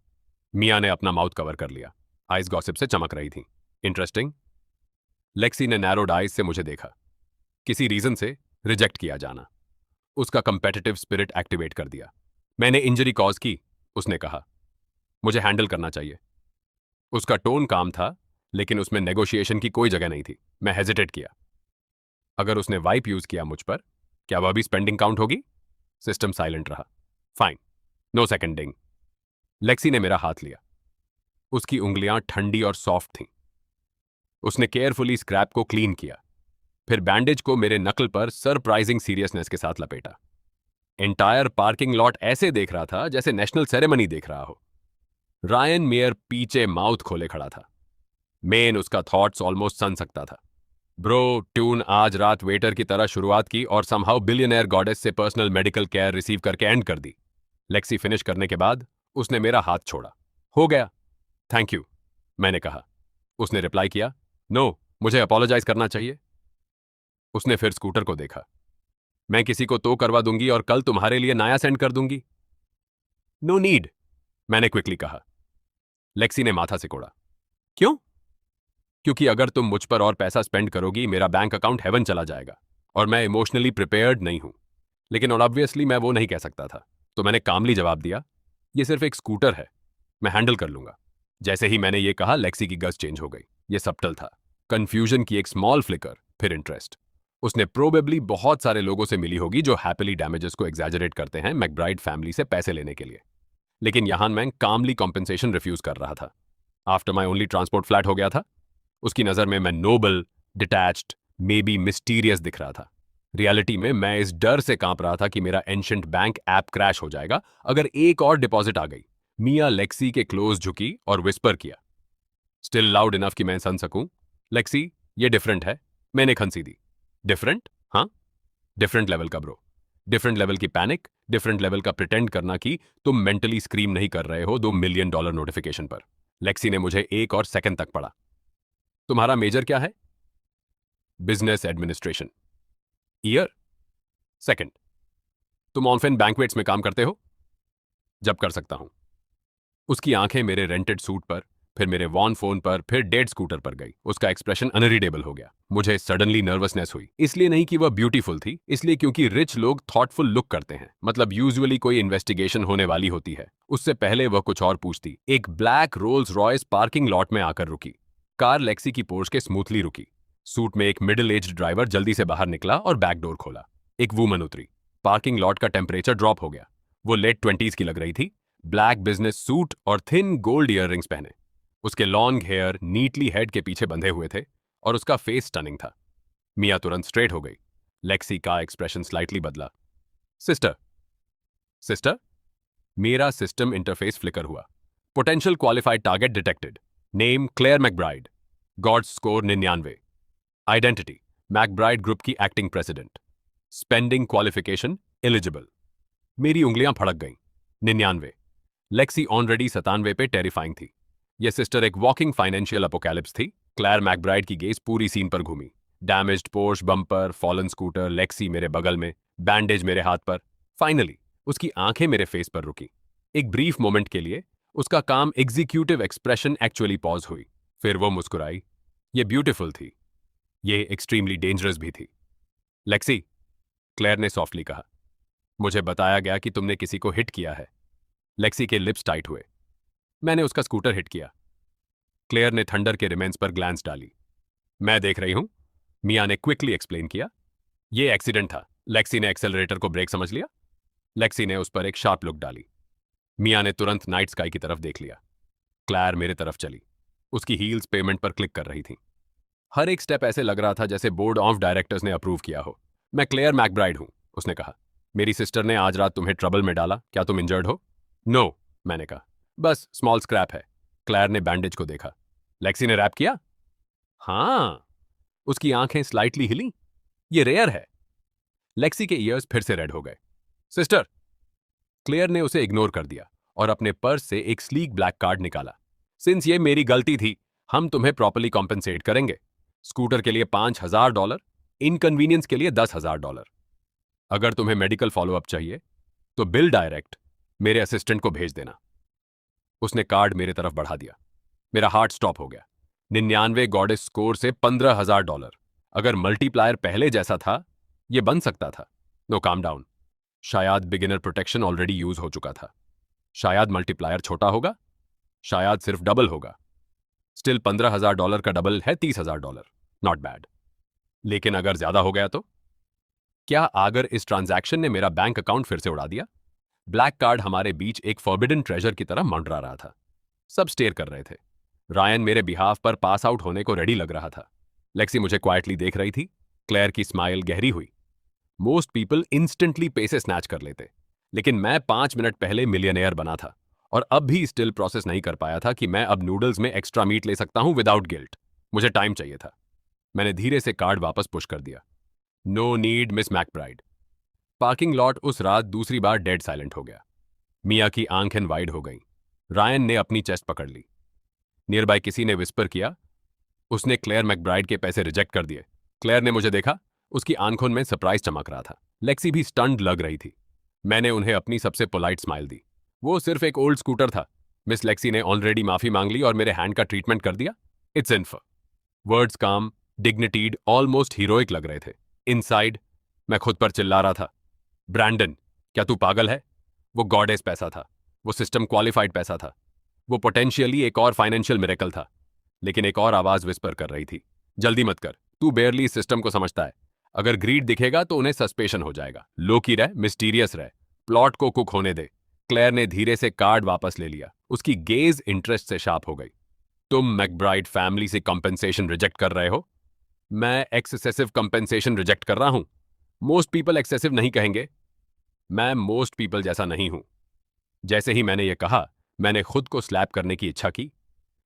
Speaker 1: मिया ने अपना माउथ कवर कर लिया। आइज गॉसिप से चमक रही थी। इंटरेस्टिंग। लेक्सी ने नैरोड आइज से मुझे देखा। किसी रीजन से रिजेक्ट किया जाना उसका कंपेटिटिव स्पिरिट एक्टिवेट कर दिया। मैंने इंजरी कॉज की, उसने कहा। मुझे हैंडल करना चाहिए। उसका टोन काम था, लेकिन उसमें नेगोशिएशन की कोई जगह नहीं थी। मैं हेजिटेट किया। अगर उसने वाइप यूज किया मुझ पर, क्या वह भी स्पेंडिंग काउंट होगी? सिस्टम साइलेंट रहा। Fine, no seconding. लेक्सी ने मेरा हाथ लिया। उसकी उंगलियां ठंडी और सॉफ्ट थीं। उसने केयरफुली स्क्रैप को क्लीन किया, फिर बैंडेज को मेरे नकल पर सरप्राइजिंग सीरियसनेस के साथ लपेटा। एंटायर पार्किंग लॉट ऐसे देख रहा था जैसे नेशनल सेरेमनी देख रहा हो। रायन मेयर पीछे माउथ खोले खड़ा था। मेन उसका थॉट्स ऑलमोस्ट सन सकता था। ब्रो, ट्यून आज रात वेटर की तरह शुरुआत की और समहाउ बिलियनर गॉडेस से पर्सनल मेडिकल केयर रिसीव करके एंड कर दी। लेक्सी फिनिश करने के बाद उसने मेरा हाथ छोड़ा। हो गया, थैंक यू, मैंने कहा। उसने रिप्लाई किया, नो, मुझे अपोलोजाइज करना चाहिए। उसने फिर स्कूटर को देखा। मैं किसी को तो करवा दूंगी और कल तुम्हारे लिए नया सेंड कर दूंगी। नो नीड, मैंने क्विकली कहा। लेक्सी ने माथा सिकोड़ा। क्यों? क्योंकि अगर तुम मुझ पर और पैसा स्पेंड करोगी, मेरा बैंक अकाउंट हेवन चला जाएगा और मैं इमोशनली प्रिपेयर्ड नहीं हूं। लेकिन ऑब्वियसली मैं वो नहीं कह सकता था, तो मैंने कामली जवाब दिया, ये सिर्फ एक स्कूटर है, मैं हैंडल कर लूंगा। जैसे ही मैंने ये कहा, लेक्सी की गज चेंज हो गई। ये सबटल था। कंफ्यूजन की एक स्मॉल फ्लिकर, फिर इंटरेस्ट। उसने प्रोबेबली बहुत सारे लोगों से मिली होगी जो हैप्पीली डैमेजेस को एग्जैजरेट करते हैं मैकब्राइड फैमिली से पैसे लेने के लिए। लेकिन यहां मैं कामली कॉम्पेंसेशन रिफ्यूज कर रहा था। After my only transport flat हो गया था। उसकी नजर में मैं noble, detached, maybe mysterious दिख रहा था। रियलिटी में मैं इस डर से कांप रहा था कि मेरा एंशिएंट बैंक ऐप क्रैश हो जाएगा अगर एक और डिपॉजिट आ गई। मिया लेक्सी के क्लोज झुकी और विस्पर किया, स्टिल लाउड इनफ कि मैं सुन सकूं, लेक्सी, ये डिफरेंट है। मैंने खंसी दी। डिफरेंट? हाँ, डिफरेंट लेवल का ब्रो। डिफरेंट लेवल की पैनिक, डिफरेंट लेवल का प्रिटेंड करना कि तुम मेंटली स्क्रीम नहीं कर रहे हो $2 million नोटिफिकेशन पर। लेक्सी ने मुझे 1 और सेकंड तक पढ़ा। तुम्हारा मेजर क्या है? Business administration. ईयर? सेकंड। तुम ऑनफेन बैंक्वेट्स में काम करते हो? जब कर सकता हूं। उसकी आंखें मेरे रेंटेड सूट पर, फिर मेरे वॉन फोन पर, फिर डेड स्कूटर पर गई। उसका एक्सप्रेशन अनरीडेबल हो गया। मुझे सडनली नर्वसनेस हुई, इसलिए नहीं कि वह ब्यूटीफुल थी, इसलिए क्योंकि रिच लोग थॉटफुल लुक करते हैं। मतलब यूजुअली कोई इन्वेस्टिगेशन होने वाली होती है, उससे पहले वह कुछ और पूछती। एक black Rolls Royce parking lot में आकर रुकी। कार लेक्सी की पोर्श के स्मूथली रुकी। सूट में एक मिडिल एज्ड ड्राइवर जल्दी से बाहर निकला और बैक डोर खोला। एक वूमन उतरी। पार्किंग लॉट का टेम्परेचर ड्रॉप हो गया। वो लेट 20s की लग रही थी। ब्लैक बिजनेस सूट और थिन गोल्ड ईयररिंग्स पहने। उसके लॉन्ग हेयर नीटली हेड के पीछे बंधे हुए थे और उसका फेस स्टनिंग था। मिया तुरंत स्ट्रेट हो गई। लेक्सी का एक्सप्रेशन स्लाइटली बदला। सिस्टर। सिस्टर। मेरा सिस्टम इंटरफेस फ्लिकर हुआ। Potential qualified target detected. Name Claire McBride. Goddess score 99। Identity McBride group की acting president. Spending qualification eligible. मेरी उंगलियां फड़क गईं। 99। लेक्सी ऑलरेडी 97 पे टेरिफाइंग थी। यह सिस्टर एक वॉकिंग फाइनेंशियल अपोकैलिप्स थी। क्लेयर मैकब्राइड की गेज पूरी सीन पर घूमी। Damaged Porsche bumper, fallen scooter, Lexi मेरे बगल में, बैंडेज मेरे हाथ पर। फाइनली उसकी आंखें मेरे फेस पर रुकी। एक ब्रीफ मोमेंट के लिए उसका काम एग्जीक्यूटिव एक्सप्रेशन एक्चुअली पॉज हुई। फिर वो मुस्कुराई। ये ब्यूटीफुल थी। ये एक्सट्रीमली डेंजरस भी थी। लेक्सी, क्लेयर ने सॉफ्टली कहा, मुझे बताया गया कि तुमने किसी को हिट किया है। लेक्सी के लिप्स टाइट हुए। मैंने उसका स्कूटर हिट किया। क्लेयर ने थंडर के रिमेंस पर ग्लैंस डाली। मैं देख रही हूं, मिया ने क्विकली एक्सप्लेन किया। यह एक्सीडेंट था। लेक्सी ने एक्सेलरेटर को ब्रेक समझ लिया। लेक्सी ने उस पर एक शार्प लुक डाली। मिया ने तुरंत नाइट स्काई की तरफ देख लिया। क्लेयर मेरे तरफ चली। उसकी हील्स पेमेंट पर क्लिक कर रही थी। हर एक स्टेप ऐसे लग रहा था जैसे बोर्ड ऑफ डायरेक्टर्स ने अप्रूव किया हो। मैं क्लेयर मैकब्राइड हूं, उसने कहा। मेरी सिस्टर ने आज रात तुम्हें ट्रबल में डाला। क्या तुम इंजर्ड हो? नो, मैंने कहा। बस स्मॉल स्क्रैप है। क्लेयर ने बैंडेज को देखा। लेक्सी ने रैप किया? हाँ। उसकी आंखें स्लाइटली हिली। ये रेयर है। लेक्सी के ईयर्स फिर से रेड हो गए। सिस्टर। क्लेयर ने उसे इग्नोर कर दिया और अपने पर्स से एक स्लीक ब्लैक कार्ड निकाला। सिंस ये मेरी गलती थी, हम तुम्हें प्रॉपर्ली कॉम्पेंसेट करेंगे। स्कूटर के लिए $5,000, इनकन्वीनियंस के लिए $10,000। अगर तुम्हें मेडिकल फॉलोअप चाहिए तो बिल डायरेक्ट मेरे असिस्टेंट को भेज देना। उसने कार्ड मेरे तरफ बढ़ा दिया। मेरा हार्ट स्टॉप हो गया। 99 गॉडेस स्कोर से $15,000। अगर मल्टीप्लायर पहले जैसा था, यह बन सकता था। No, calm down. शायद बिगिनर प्रोटेक्शन ऑलरेडी यूज हो चुका था। शायद मल्टीप्लायर छोटा होगा। शायद सिर्फ डबल होगा। स्टिल $15,000 का डबल है $30,000। Not bad. लेकिन अगर ज्यादा हो गया तो? क्या अगर इस ट्रांजैक्शन ने मेरा बैंक अकाउंट फिर से उड़ा दिया? ब्लैक कार्ड हमारे बीच एक फॉरबिडन ट्रेजर की तरह मंडरा रहा था। सब स्टेयर कर रहे थे। रायन मेरे बिहाफ पर पास आउट होने को रेडी लग रहा था। लेक्सी मुझे क्वाइटली देख रही थी। क्लेयर की स्माइल गहरी हुई। मोस्ट पीपल इंस्टेंटली पैसे स्नैच कर लेते, लेकिन मैं 5 मिनट पहले मिलियनेयर बना था और अब भी स्टिल प्रोसेस नहीं कर पाया था कि मैं अब नूडल्स में एक्स्ट्रा मीट ले सकता हूं विदाउट गिल्ट। मुझे टाइम चाहिए था। मैंने धीरे से कार्ड वापस पुश कर दिया। No need Miss McBride. Parking lot उस रात दूसरी बार डेड साइलेंट हो गया। मिया की आंखें वाइड हो गईं। रायन ने अपनी चेस्ट पकड़ ली। नियर बाय किसी ने विस्पर किया, उसने क्लेयर मैकब्राइड के पैसे रिजेक्ट कर दिए। क्लेयर ने मुझे देखा। उसकी आंखों में सरप्राइज चमक रहा था। लेक्सी भी स्टन्ड लग रही थी। मैंने उन्हें अपनी सबसे पोलाइट स्माइल दी। वो सिर्फ एक ओल्ड स्कूटर था। मिस लेक्सी ने ऑलरेडी माफी मांग ली और मेरे हैंड का ट्रीटमेंट कर दिया। It's enough. वर्ड्स काम, डिग्निटीड, ऑलमोस्ट हीरोइक लग रहे थे। इनसाइड मैं खुद पर चिल्ला रहा था। ब्रैंडन, क्या तू पागल है? वो गॉडेस पैसा था। वो सिस्टम क्वालिफाइड पैसा था। वो पोटेंशियली एक और फाइनेंशियल मिरेकल था। लेकिन एक और आवाज विस्पर कर रही थी, जल्दी मत कर, तू बेयरली इस सिस्टम को समझता है। अगर ग्रीड दिखेगा तो उन्हें सस्पेशन हो जाएगा। लोकी रह, मिस्टीरियस रह, प्लॉट को कुक होने दे। क्लेयर ने धीरे से कार्ड वापस ले लिया। उसकी गेज इंटरेस्ट से शार्प हो गई। तुम मैकब्राइड फैमिली से कंपेंसेशन रिजेक्ट कर रहे हो? मैं एक्सेसिव कंपेंसेशन रिजेक्ट कर रहा हूं। मोस्ट पीपल एक्सेसिव नहीं कहेंगे। मैं मोस्ट पीपल जैसा नहीं हूं। जैसे ही मैंने यह कहा, मैंने खुद को स्लैप करने की इच्छा की।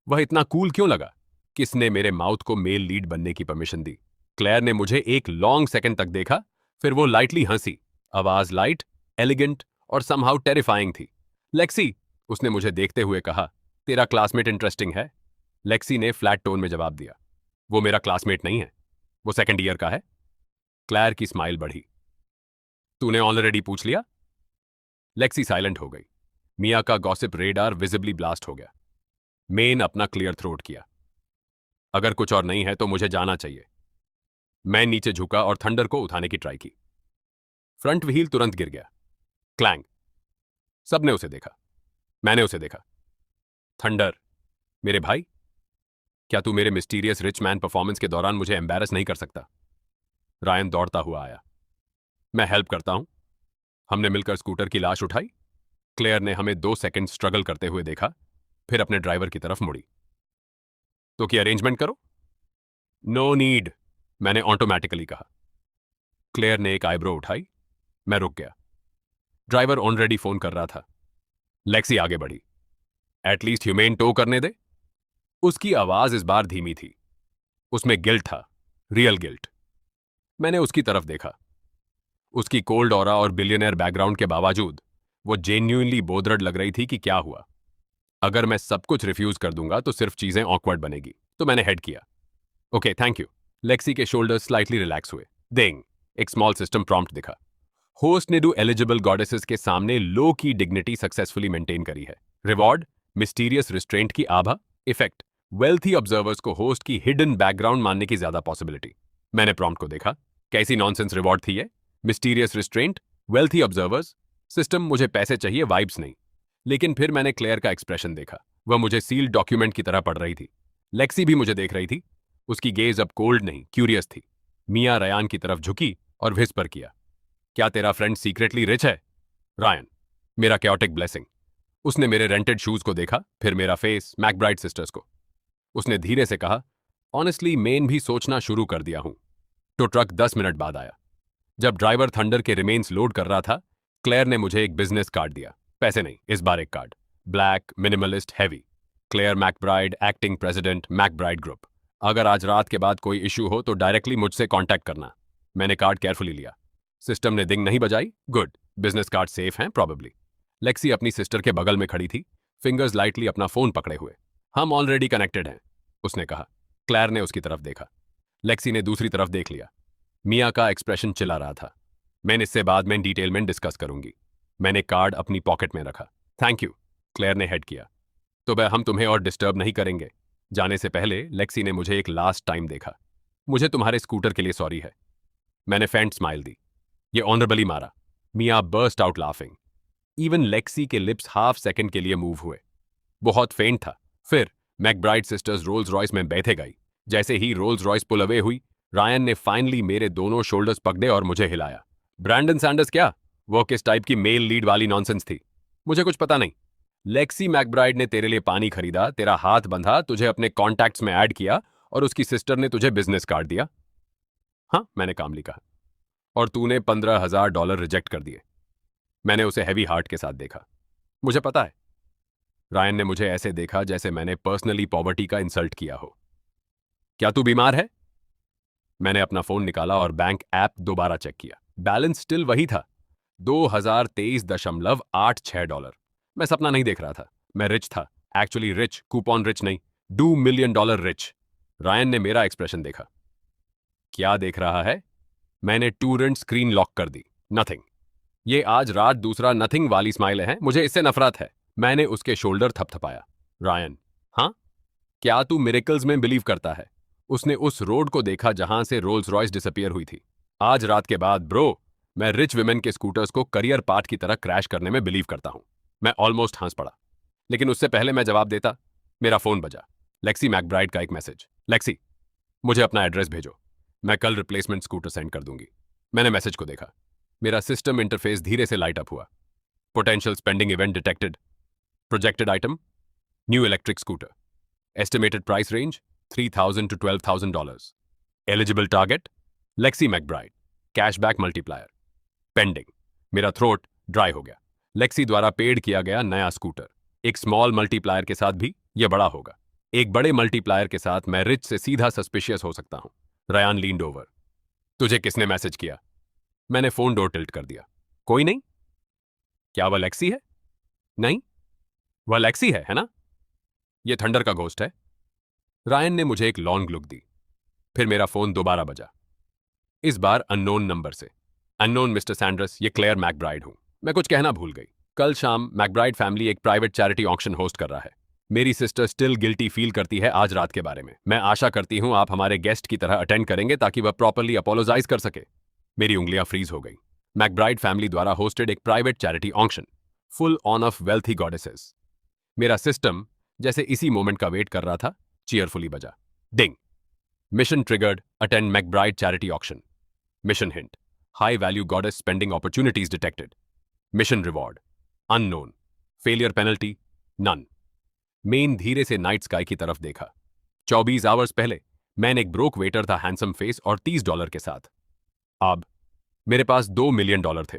Speaker 1: वह इतना कूल क्यों लगा? किसने मेरे माउथ को मेल लीड बनने की परमिशन दी? क्लेयर ने मुझे एक लॉन्ग सेकंड तक देखा, फिर वो लाइटली हंसी। आवाज लाइट, एलिगेंट और समहाउ टेरिफाइंग थी। लेक्सी, उसने मुझे देखते हुए कहा, तेरा क्लासमेट इंटरेस्टिंग है। लेक्सी ने फ्लैट टोन में जवाब दिया, वो मेरा क्लासमेट नहीं है, वो सेकंड ईयर का है। क्लेयर की स्माइल बढ़ी। तूने ऑलरेडी पूछ लिया? लेक्सी साइलेंट हो गई। मिया का गॉसिप रेडार विजिबली ब्लास्ट हो गया। मेन अपना क्लियर थ्रोट किया। अगर कुछ और नहीं है तो मुझे जाना चाहिए। मैं नीचे झुका और थंडर को उठाने की ट्राई की। फ्रंट व्हील तुरंत गिर गया। क्लैंग। सबने उसे देखा। मैंने उसे देखा। थंडर, मेरे भाई, क्या तू मेरे मिस्टीरियस रिच मैन परफॉर्मेंस के दौरान मुझे एम्बैरस नहीं कर सकता? रायन दौड़ता हुआ आया। मैं हेल्प करता हूं। हमने मिलकर स्कूटर की लाश उठाई। क्लेयर ने हमें 2 सेकंड स्ट्रगल करते हुए देखा, फिर अपने ड्राइवर की तरफ मुड़ी। तो क्या अरेंजमेंट करो? नो नीड, मैंने ऑटोमेटिकली कहा। क्लेयर ने एक आईब्रो उठाई। मैं रुक गया। ड्राइवर ऑलरेडी फोन कर रहा था। लेक्सी आगे बढ़ी। एटलीस्ट ह्यूमेन टो करने दे। उसकी आवाज इस बार धीमी थी। उसमें गिल्ट था, रियल गिल्ट। मैंने उसकी तरफ देखा। उसकी कोल्ड ऑरा और बिलियनर बैकग्राउंड के बावजूद वो जेन्युइनली बोदरड लग रही थी कि क्या हुआ। अगर मैं सब कुछ रिफ्यूज कर दूंगा तो सिर्फ चीजें ऑकवर्ड बनेगी। तो मैंने हेड किया। Okay, thank you. लेक्सी के शोल्डर्स स्लाइटली रिलैक्स हुए। देंग, एक स्मॉल सिस्टम प्रॉम्प्ट दिखा। होस्ट ने 2 एलिजिबल गॉडेसेस के सामने लो की डिग्निटी सक्सेसफुली मेंटेन करी है। रिवॉर्ड, मिस्टीरियस रिस्ट्रेंट की आभा। इफेक्ट, वेल्थी ऑब्जर्वर्स को होस्ट की हिडन बैकग्राउंड मानने की ज्यादा पॉसिबिलिटी। मैंने प्रॉम्प्ट को देखा। कैसी नॉनसेंस रिवॉर्ड थी ये? Mysterious restraint, wealthy observers. System, मुझे पैसे चाहिए, वाइब्स नहीं। लेकिन फिर मैंने क्लेयर का एक्सप्रेशन देखा। वह मुझे सील्ड डॉक्यूमेंट की तरह पढ़ रही थी। लेक्सी भी मुझे देख रही थी। उसकी गेज अब कोल्ड नहीं, क्यूरियस थी। मिया रयान की तरफ झुकी और विस्पर किया, क्या तेरा फ्रेंड सीक्रेटली रिच है? रायन, मेरा क्योटिक ब्लेसिंग। उसने मेरे रेंटेड शूज को देखा, फिर मेरा फेस, मैकब्राइड सिस्टर्स को। उसने धीरे से कहा, ऑनेस्टली मेन भी सोचना शुरू कर दिया हूं। तो ट्रक 10 मिनट बाद आया। जब ड्राइवर थंडर के रिमेन्स लोड कर रहा था, क्लेयर ने मुझे एक बिजनेस कार्ड दिया। पैसे नहीं, इस बार एक card. Black, minimalist, heavy. Claire McBride, acting president, McBride group. अगर आज रात के बाद कोई इश्यू हो तो डायरेक्टली मुझसे कांटेक्ट करना। मैंने कार्ड केयरफुली लिया। सिस्टम ने दिंग नहीं बजाई। गुड, बिजनेस कार्ड सेफ हैं प्रॉबेबली। लेक्सी अपनी सिस्टर के बगल में खड़ी थी, फिंगर्स लाइटली अपना फोन पकड़े हुए। हम ऑलरेडी कनेक्टेड हैं, उसने कहा। क्लेयर ने उसकी तरफ देखा। लेक्सी ने दूसरी तरफ देख लिया। मिया का एक्सप्रेशन चिल्ला रहा था। मैं इससे बाद में डिटेल में डिस्कस करूंगी। मैंने कार्ड अपनी पॉकेट में रखा। थैंक यू, क्लेयर ने हेड किया। तो वह हम तुम्हें और डिस्टर्ब नहीं करेंगे। जाने से पहले लेक्सी ने मुझे एक लास्ट टाइम देखा। मुझे तुम्हारे स्कूटर के लिए सॉरी है। मैंने फेंट स्माइल दी। ये ऑनरेबली मारा। Mia burst out laughing. Even Lexi के लिप्स हाफ सेकंड के लिए मूव हुए। बहुत फेंट था। फिर मैकब्राइड सिस्टर्स रोल्स रॉयस में बैठे गई। जैसे ही रोल्स रॉयस पुल अवे हुई, रायन ने फाइनली मेरे दोनों शोल्डर्स पकड़े और मुझे हिलाया। ब्रैंडन सैंडर्स क्या? वो किस टाइप की मेल लीड वाली नॉनसेंस थी? मुझे कुछ पता नहीं। लेक्सी मैकब्राइड ने तेरे लिए पानी खरीदा, तेरा हाथ बंधा, तुझे अपने कॉन्टैक्ट्स में ऐड किया और उसकी सिस्टर ने तुझे बिजनेस कार्ड दिया। हाँ, मैंने कामली कहा। और तूने $15,000 रिजेक्ट कर दिए। मैंने उसे हैवी हार्ट के साथ देखा। मुझे पता है। रायन ने मुझे ऐसे देखा जैसे मैंने पर्सनली पॉवर्टी का इंसल्ट किया हो। क्या तू बीमार है? मैंने अपना फोन निकाला और बैंक ऐप दोबारा चेक किया। बैलेंस स्टिल वही था, $2023.86। मैं सपना नहीं देख रहा था। मैं रिच था। एक्चुअली रिच, कूपन रिच नहीं, $2 मिलियन रिच। रायन ने मेरा एक्सप्रेशन देखा। क्या देख रहा है? मैंने टूरेंट स्क्रीन लॉक कर दी। नथिंग। ये आज रात दूसरा नथिंग वाली स्माइल है, मुझे इससे नफरत है। मैंने उसके शोल्डर थपथपाया। रायन, हाँ, क्या तू मिरेकल्स में बिलीव करता है? उसने उस रोड को देखा जहां से रोल्स रॉयस डिसअपियर हुई थी। आज रात के बाद ब्रो, मैं रिच विमेन के स्कूटर्स को करियर पार्ट की तरह क्रैश करने में बिलीव करता हूं। मैं ऑलमोस्ट हंस पड़ा, लेकिन उससे पहले मैं जवाब देता, मेरा फोन बजा। लेक्सी मैकब्राइड का एक मैसेज। लेक्सी, मुझे अपना एड्रेस भेजो, मैं कल रिप्लेसमेंट स्कूटर सेंड कर दूंगी। मैंने मैसेज को देखा। मेरा सिस्टम इंटरफेस धीरे से लाइट अप हुआ। Potential spending event detected. Projected item, new electric scooter. Estimated price range $3,000 to $12,000। Eligible target Lexi McBride. Cashback multiplier. Pending. मेरा थ्रोट ड्राई हो गया। लेक्सी द्वारा पेड किया गया नया स्कूटर। एक स्मॉल मल्टीप्लायर के साथ भी यह बड़ा होगा। एक बड़े मल्टीप्लायर के साथ मैं रिच से सीधा सस्पिशियस हो सकता हूं। Ryan leaned over. तुझे किसने मैसेज किया? मैंने फोन डोर टिल्ट कर दिया। कोई नहीं। क्या वह लेक्सी है? नहीं, वह लेक्सी है ना? यह थंडर का घोस्ट है। रायन ने मुझे एक लॉन्ग लुक दी। फिर मेरा फोन दोबारा बजा। इस बार अननोन नंबर से। अननोन मिस्टर सैंडर्स, ये क्लेयर मैकब्राइड हूं। मैं कुछ कहना भूल गई। कल शाम मैकब्राइड फैमिली एक प्राइवेट चैरिटी ऑक्शन होस्ट कर रहा है। मेरी सिस्टर स्टिल गिल्टी फील करती है आज रात के बारे में। मैं आशा करती हूं आप हमारे गेस्ट की तरह अटेंड करेंगे ताकि वह प्रॉपरली अपोलोजाइज कर सके। मेरी उंगलियां फ्रीज हो गई। मैकब्राइड फैमिली द्वारा होस्टेड एक private charity auction, full on off wealthy goddesses. मेरा सिस्टम जैसे इसी मोमेंट का वेट कर रहा था, चीयरफुली बजा। Ding. Mission triggered, attend McBride charity auction. Mission hint, high value goddess spending opportunities detected. Mission reward, unknown. Failure penalty, none. मेन धीरे से नाइट स्काई की तरफ देखा। 24 आवर्स पहले मैन एक ब्रोक वेटर था, हैंडसम फेस और $30 के साथ। अब मेरे पास $2 मिलियन थे।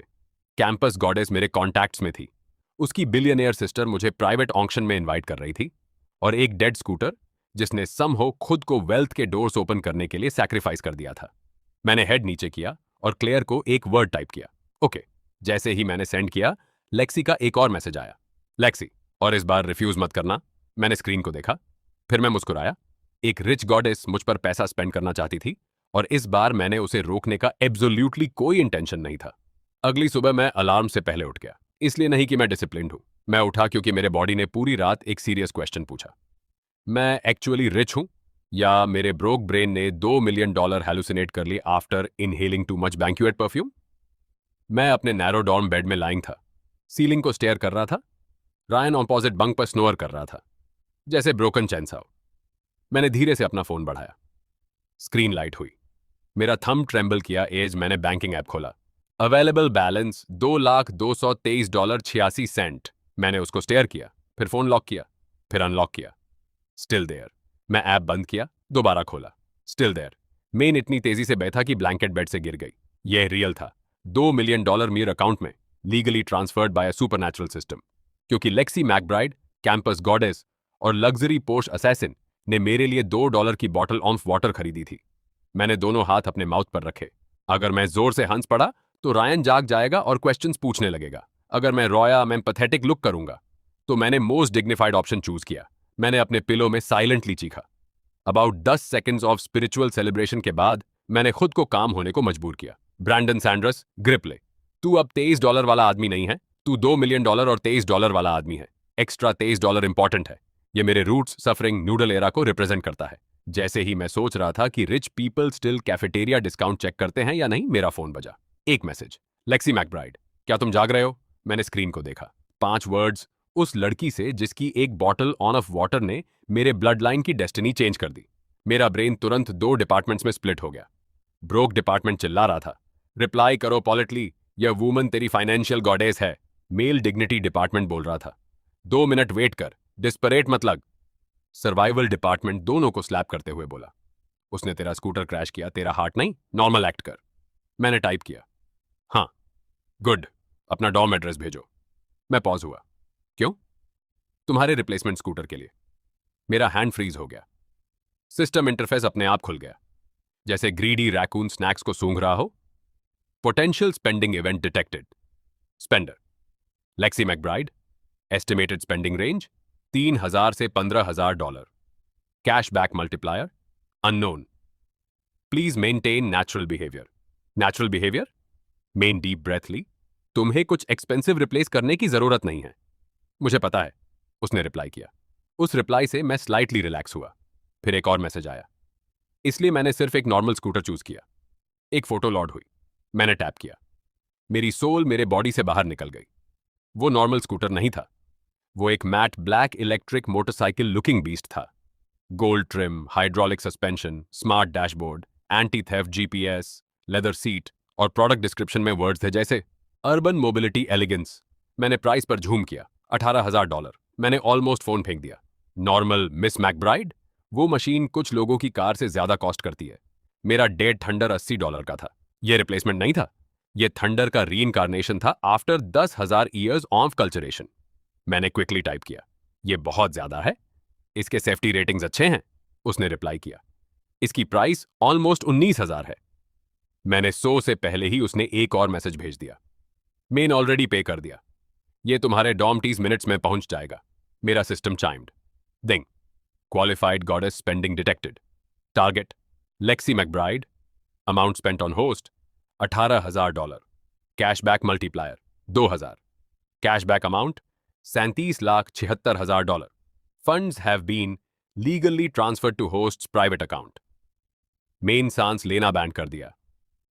Speaker 1: कैंपस गॉडेस मेरे कॉन्टैक्ट्स में थी। उसकी बिलियनियर सिस्टर मुझे प्राइवेट ऑक्शन में इनवाइट कर रही थी, और एक डेड स्कूटर जिसने समहो खुद को वेल्थ के डोर्स ओपन करने के लिए सैक्रिफाइस कर दिया था। मैंने हेड नीचे किया और क्लेयर को एक वर्ड टाइप किया, ओके। जैसे ही मैंने सेंड किया, लेक्सी का एक और मैसेज आया, लेक्सी, और इस बार रिफ्यूज मत करना। मैंने स्क्रीन को देखा, फिर मैं मुस्कुराया। एक रिच गॉडेस मुझ पर पैसा स्पेंड करना चाहती थी, और इस बार मैंने उसे रोकने का एब्सोल्यूटली कोई इंटेंशन नहीं था। अगली सुबह मैं अलार्म से पहले उठ गया, इसलिए नहीं कि मैं डिसिप्लिन्ड हूं। मैं उठा क्योंकि मेरे बॉडी ने पूरी रात एक सीरियस क्वेश्चन पूछा, मैं एक्चुअली रिच हूं या मेरे ब्रोक ब्रेन ने $2 मिलियन हैलुसिनेट कर लिए after inhaling too much banquet perfume. मैं अपने नैरो डॉर्म बेड में लाइंग था, सीलिंग को स्टेयर कर रहा था। रायन ऑपोजिट बंक पर स्नोअर कर रहा था, जैसे ब्रोकन चैनसाओ। मैंने धीरे से अपना फोन बढ़ाया। स्क्रीन लाइट हुई। मेरा थंब ट्रेंबल किया एज मैंने बैंकिंग ऐप खोला। Available balance $2,223.86। मैंने उसको स्टेयर किया, फिर फोन लॉक किया, फिर अनलॉक किया। Still there. मैं ऐप बंद किया, दोबारा खोला, स्टिल देयर। मेन इतनी तेजी से बैठा कि ब्लैंकेट बेड से गिर गई। यह रियल था। $2 मिलियन मेरे अकाउंट में, legally transferred by a supernatural system. क्योंकि लेक्सी मैकब्राइड, कैंपस गॉडेस और लग्जरी पोर्श असैसिन ने मेरे लिए $2 की बॉटल ऑफ वाटर खरीदी थी। मैंने दोनों हाथ अपने माउथ पर रखे। अगर मैं जोर से हंस पड़ा तो रायन जाग जाएगा और क्वेश्चंस पूछने लगेगा। अगर मैं रोया, मैं पैथेटिक लुक करूंगा। तो मैंने मोस्ट डिग्निफाइड ऑप्शन चूज किया। मैंने अपने पिलो में साइलेंटली चीखा। About 10 seconds of spiritual celebration के बाद मैंने खुद को काम होने को मजबूर किया। ब्रैंडन सैंडर्स, ग्रिप ले। तू अब $23 वाला आदमी नहीं है, तू $2 मिलियन और $23 वाला आदमी है। एक्स्ट्रा $23 इंपॉर्टेंट है। ये मेरे रूट्स सफरिंग नूडल एरा को रिप्रेजेंट करता है। जैसे ही मैं सोच रहा था कि rich people still cafeteria discount check करते हैं या नहीं, मेरा फोन बजा। एक मैसेज, लेक्सी मैकब्राइड, क्या तुम जाग रहे हो? मैंने स्क्रीन को देखा। 5 वर्ड्स, उस लड़की से जिसकी एक बॉटल ऑन ऑफ वाटर ने मेरे ब्लड लाइन की डेस्टिनी चेंज कर दी। मेरा ब्रेन तुरंत 2 डिपार्टमेंट्स में स्प्लिट हो गया। ब्रोक डिपार्टमेंट चिल्ला रहा था, रिप्लाई करो पॉलिटली, यह वुमन तेरी फाइनेंशियल गॉडेस है। मेल डिग्निटी डिपार्टमेंट बोल रहा था, 2 मिनट वेट कर, डिस्परेट मत लग। सर्वाइवल डिपार्टमेंट दोनों को स्लैप करते हुए बोला, उसने तेरा स्कूटर क्रैश किया, तेरा हार्ट नहीं, नॉर्मल एक्ट कर। मैंने टाइप किया, हाँ, गुड, अपना डॉर्म एड्रेस भेजो। मैं पॉज हुआ, क्यों? तुम्हारे रिप्लेसमेंट स्कूटर के लिए। मेरा हैंड फ्रीज हो गया। सिस्टम इंटरफेस अपने आप खुल गया, जैसे ग्रीडी रैकून स्नैक्स को सूंघ रहा हो। Potential spending event detected. Spender Lexi McBride, estimated spending range $3,000 से $15,000। Cashback multiplier unknown. Please maintain natural behaviour. Natural behaviour? मेन डीप ब्रेथ ली। तुम्हें कुछ एक्सपेंसिव रिप्लेस करने की जरूरत नहीं है। मुझे पता है, उसने रिप्लाई किया। उस रिप्लाई से मैं स्लाइटली रिलैक्स हुआ। फिर एक और मैसेज आया, इसलिए मैंने सिर्फ एक नॉर्मल स्कूटर चूज किया। एक फोटो लॉड हुई। मैंने टैप किया। मेरी सोल मेरे बॉडी से बाहर निकल गई। वो नॉर्मल स्कूटर नहीं था, वो एक matte black electric motorcycle looking beast था। Gold trim, hydraulic suspension, smart dashboard, anti theft GPS, leather seat, और प्रोडक्ट डिस्क्रिप्शन में वर्ड्स थे जैसे अर्बन मोबिलिटी एलिगेंस। मैंने प्राइस पर झूम किया, $18,000। मैंने ऑलमोस्ट फोन फेंक दिया। Normal miss McBride? वो मशीन कुछ लोगों की कार से ज्यादा कॉस्ट करती है। मेरा डेड थंडर $80 का था। यह रिप्लेसमेंट नहीं था, यह थंडर का रीइंकारनेशन था आफ्टर 10,000 ईयर्स ऑफ कल्चरेशन। मैंने क्विकली टाइप किया, यह बहुत ज्यादा है, इसके सेफ्टी रेटिंग्स अच्छे हैं। उसने रिप्लाई किया, इसकी प्राइस ऑलमोस्ट 19,000 है। मैंने 100 से पहले ही उसने एक और मैसेज भेज दिया, मेन ऑलरेडी पे कर दिया, ये तुम्हारे डॉम-टीज मिनट्स में पहुंच जाएगा। मेरा system chimed. Ding. Qualified goddess spending detected. Target Lexi McBride. Amount spent on host $18,000। Cashback multiplier 2,000। Cashback amount $37,76,000। Funds have been legally transferred to host's private account. मेन सांस लेना बैंड कर दिया।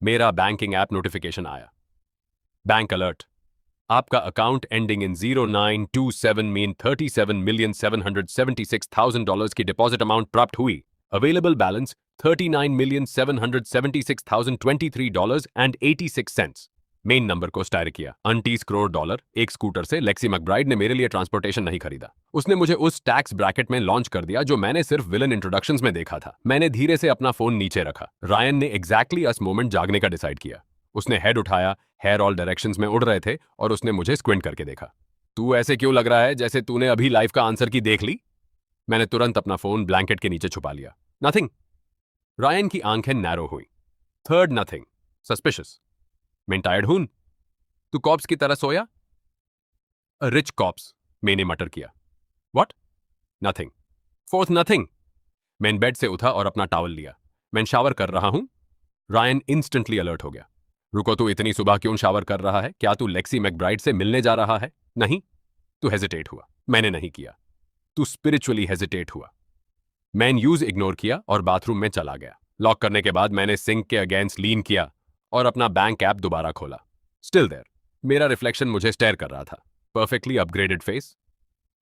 Speaker 1: मेरा बैंकिंग ऐप नोटिफिकेशन आया। बैंक अलर्ट, आपका account ending in 0927 मीन $37,776,000 की डिपॉजिट अमाउंट प्राप्त हुई। Available balance $39,776,023.86। मेन नंबर को स्टायर किया। $29 करोड़ एक स्कूटर से लेक्सी मैकब्राइड ने मेरे लिए ट्रांसपोर्टेशन नहीं खरीदा। उसने मुझे उस टैक्स ब्रैकेट में लॉन्च कर दिया जो मैंने सिर्फ विलन इंट्रोडक्शंस में देखा था। मैंने धीरे से अपना फोन नीचे रखा। रायन ने एग्जैक्टली अस मोमेंट जागने का डिसाइड किया। उसने हेड उठाया, हेयर ऑल डायरेक्शंस में उड़ रहे थे और उसने मुझे स्क्विंट करके देखा। तू ऐसे क्यों लग रहा है जैसे तूने अभी लाइफ का आंसर की देख ली? मैंने तुरंत अपना फोन ब्लैंकेट के नीचे छुपा लिया। नथिंग। रायन की आंखें नैरो हुई। Third nothing. सस्पिशियस। मैं टायर्ड हूं। तू कॉप्स की तरह सोया? रिच कॉप्स, मैंने मटर किया। व्हाट? नथिंग। Fourth nothing. मैं बेड से उठा और अपना टॉवल लिया। मैं शावर कर रहा हूं। रायन इंस्टेंटली अलर्ट हो गया। रुको, तू इतनी सुबह क्यों शावर कर रहा है? क्या तू लेक्सी मैकब्राइड से मिलने जा रहा है? नहीं। तू हेजिटेट हुआ। मैंने नहीं किया। तू स्पिरिचुअली हेजिटेट हुआ। मैंने यूज इग्नोर किया और बाथरूम में चला गया। लॉक करने के बाद मैंने सिंक के अगेंस्ट लीन किया और अपना बैंक ऐप दोबारा खोला। स्टिल देयर, मेरा रिफ्लेक्शन मुझे स्टेयर कर रहा था। Perfectly upgraded face,